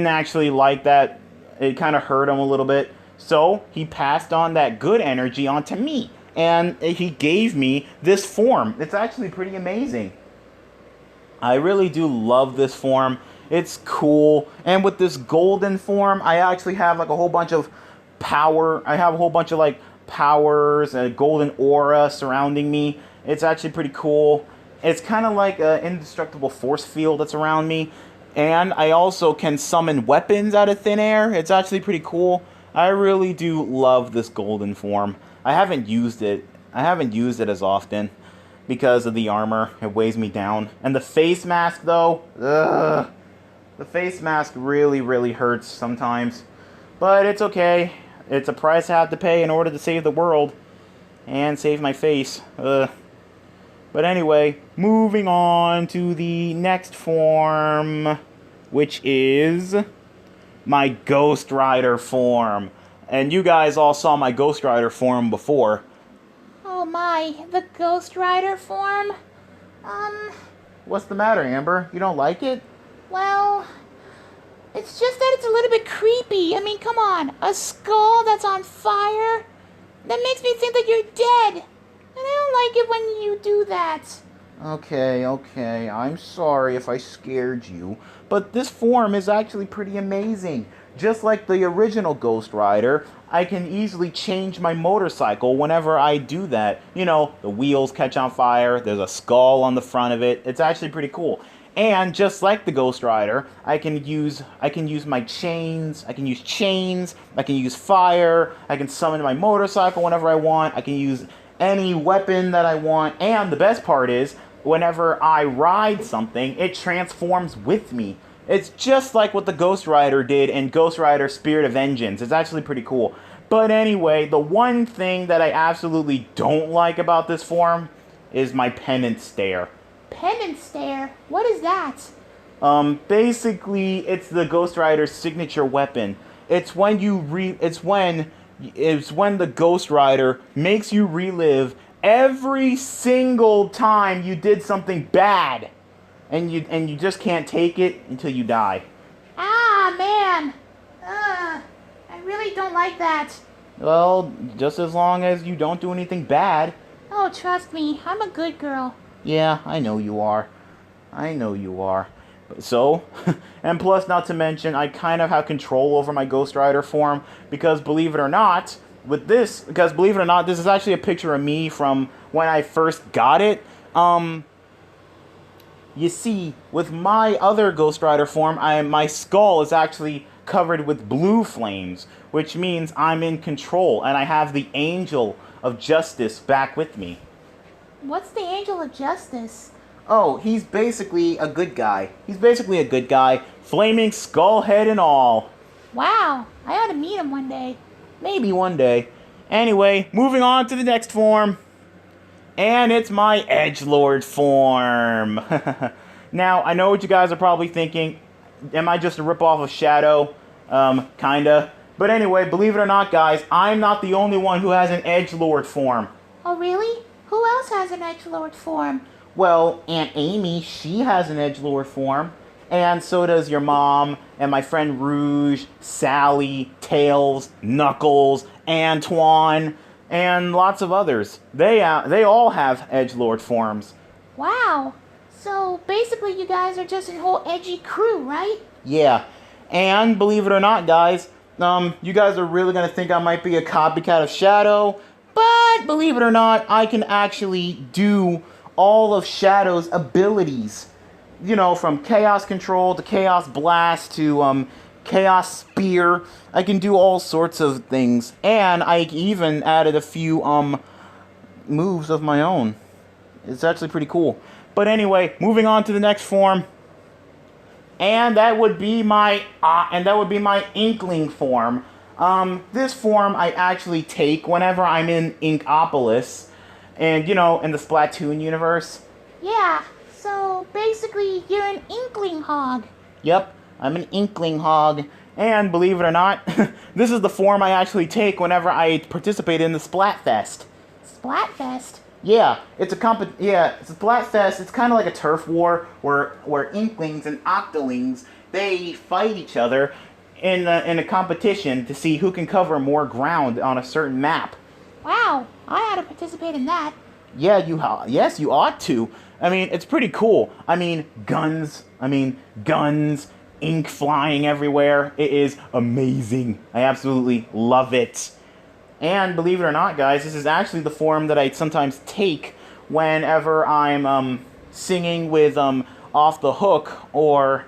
actually like that. It kind of hurt him a little bit. So he passed on that good energy onto me. And he gave me this form. It's actually pretty amazing. I really do love this form. It's cool. And with this golden form, I actually have like a whole bunch of power. I have a whole bunch of like powers and a golden aura surrounding me. It's actually pretty cool. It's kind of like an indestructible force field that's around me. And I also can summon weapons out of thin air. It's actually pretty cool. I really do love this golden form. I haven't used it as often because of the armor. It weighs me down. And the face mask though, The face mask really, really hurts sometimes. But it's okay. It's a price I have to pay in order to save the world. And save my face. But anyway, moving on to the next form, which is my Ghost Rider form. And you guys all saw my Ghost Rider form before. Oh my, the Ghost Rider form? What's the matter, Amber? You don't like it? Well, it's just that it's a little bit creepy. I mean, come on, a skull that's on fire? That makes me think that you're dead. And I don't like it when you do that. Okay, I'm sorry if I scared you. But this form is actually pretty amazing. Just like the original Ghost Rider, I can easily change my motorcycle whenever I do that. You know, the wheels catch on fire, there's a skull on the front of it. It's actually pretty cool. And just like the Ghost Rider, I can use my chains, I can use fire, I can summon my motorcycle whenever I want, I can use any weapon that I want, and the best part is, whenever I ride something, it transforms with me. It's just like what the Ghost Rider did in Ghost Rider Spirit of Vengeance. It's actually pretty cool. But anyway, the one thing that I absolutely don't like about this form is my penance stare. Penance stare? What is that? Basically, it's the Ghost Rider's signature weapon. It's when the Ghost Rider makes you relive every single time you did something bad. And you just can't take it until you die. Ah, man. I really don't like that. Well, just as long as you don't do anything bad. Oh, trust me, I'm a good girl. Yeah, I know you are. So, and plus, not to mention, I kind of have control over my Ghost Rider form, because believe it or not, this is actually a picture of me from when I first got it. You see, with my other Ghost Rider form, my skull is actually covered with blue flames, which means I'm in control, and I have the Angel of Justice back with me. What's the Angel of Justice? Oh, he's basically a good guy. Flaming skull head and all. Wow, I ought to meet him one day. Maybe one day. Anyway, moving on to the next form. And it's my Edgelord form. Now, I know what you guys are probably thinking. Am I just a ripoff of Shadow? Kinda. But anyway, believe it or not, guys, I'm not the only one who has an Edgelord form. Oh, really? Who else has an Edgelord form? Well, Aunt Amy, she has an Edgelord form. And so does your mom, and my friend Rouge, Sally, Tails, Knuckles, Antoine, and lots of others. They all have Edgelord forms. Wow. So, basically you guys are just a whole edgy crew, right? Yeah. And, believe it or not, guys, you guys are really going to think I might be a copycat of Shadow, but, believe it or not, I can actually do all of Shadow's abilities. You know, from Chaos Control to Chaos Blast to, Chaos Spear. I can do all sorts of things. And I even added a few, moves of my own. It's actually pretty cool. But anyway, moving on to the next form. And that would be my Inkling form. This form I actually take whenever I'm in Inkopolis. And, you know, in the Splatoon universe. Yeah, so basically you're an Inkling hog. Yep, I'm an Inkling hog. And believe it or not, this is the form I actually take whenever I participate in the Splatfest. Splatfest? Yeah, it's a Splatfest. It's kind of like a turf war where Inklings and Octolings, they fight each other in a competition to see who can cover more ground on a certain map. Wow, I ought to participate in that. Yeah, yes, you ought to. I mean, it's pretty cool. I mean, guns, ink flying everywhere. It is amazing. I absolutely love it. And believe it or not, guys, this is actually the form that I sometimes take whenever I'm singing with Off the Hook or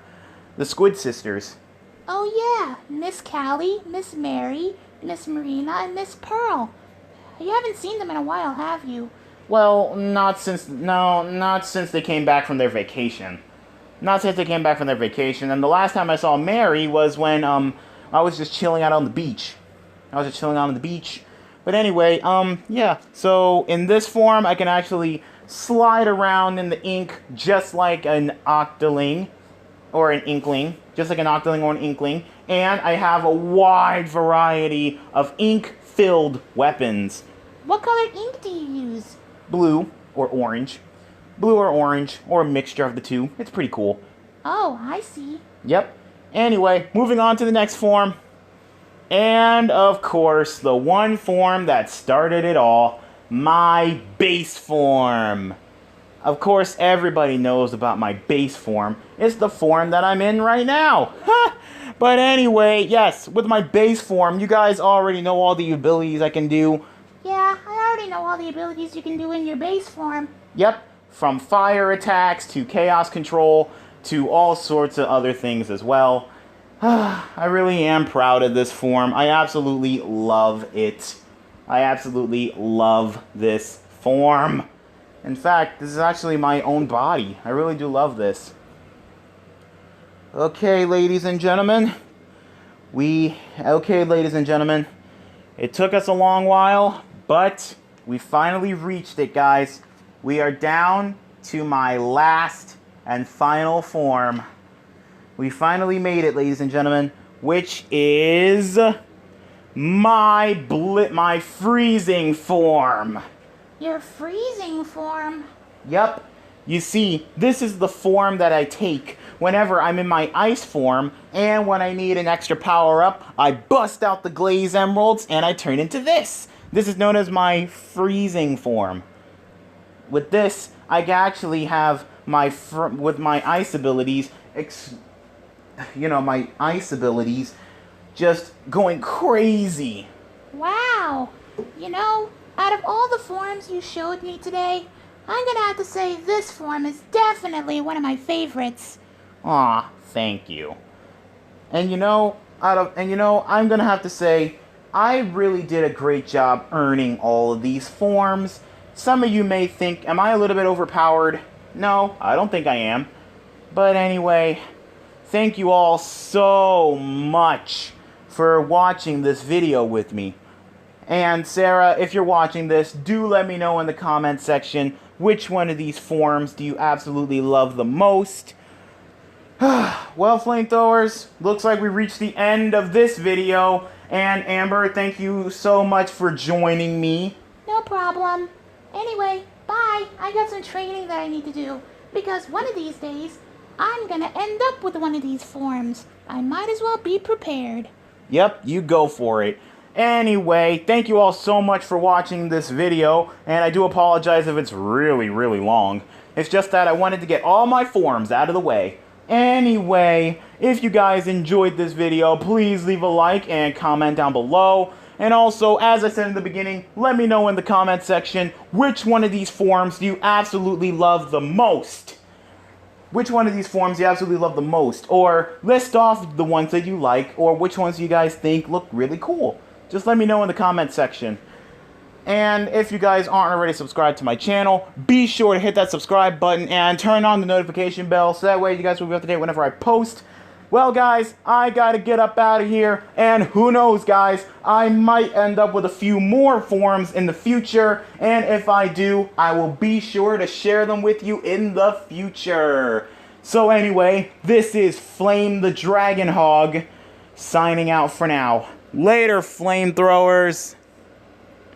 the Squid Sisters. Oh yeah, Miss Callie, Miss Mary, Miss Marina, and Miss Pearl. You haven't seen them in a while, have you? Well, not since they came back from their vacation. Not since they came back from their vacation. And the last time I saw Mary was when I was just chilling out on the beach. But anyway, yeah. So in this form, I can actually slide around in the ink just like an Octoling or an Inkling. Just like an Octoling or an Inkling. And I have a wide variety of ink-filled weapons. What colored ink do you use? Blue or orange. Blue or orange, or a mixture of the two. It's pretty cool. Oh, I see. Yep. Anyway, moving on to the next form. And, of course, the one form that started it all. My base form. Of course, everybody knows about my base form. It's the form that I'm in right now. But anyway, yes, with my base form, you guys already know all the abilities I can do. Yeah, I already know all the abilities you can do in your base form. Yep. From fire attacks to chaos control to all sorts of other things as well. I really am proud of this form. I absolutely love it. I absolutely love this form. In fact, this is actually my own body. I really do love this. Okay, ladies and gentlemen. It took us a long while, but we finally reached it, guys. We are down to my last and final form. We finally made it, ladies and gentlemen, which is my freezing form. Your freezing form? Yep. You see, this is the form that I take whenever I'm in my ice form, and when I need an extra power-up, I bust out the glaze emeralds and I turn into this. This is known as my freezing form. With this, I can actually have with my ice abilities, my ice abilities just going crazy. Wow. Out of all the forms you showed me today, I'm gonna have to say this form is definitely one of my favorites. Aw, thank you. And I'm gonna have to say, I really did a great job earning all of these forms. Some of you may think, am I a little bit overpowered? No, I don't think I am. But anyway, thank you all so much for watching this video with me. And Sarah, if you're watching this, do let me know in the comment section which one of these forms do you absolutely love the most. Well, flamethrowers, looks like we reached the end of this video. And Amber, thank you so much for joining me. No problem. Anyway, bye. I got some training that I need to do. Because one of these days, I'm gonna end up with one of these forms. I might as well be prepared. Yep, you go for it. Anyway, thank you all so much for watching this video. And I do apologize if it's really, really long. It's just that I wanted to get all my forms out of the way. Anyway, if you guys enjoyed this video, please leave a like and comment down below. And also, as I said in the beginning, let me know in the comment section which one of these forms do you absolutely love the most. Which one of these forms you absolutely love the most. Or list off the ones that you like, or which ones you guys think look really cool. Just let me know in the comment section. And if you guys aren't already subscribed to my channel, be sure to hit that subscribe button and turn on the notification bell so that way you guys will be up to date whenever I post. Well, guys, I gotta get up out of here, and who knows, guys, I might end up with a few more forms in the future, and if I do, I will be sure to share them with you in the future. So anyway, this is Flame the Dragonhog, signing out for now. Later, flamethrowers!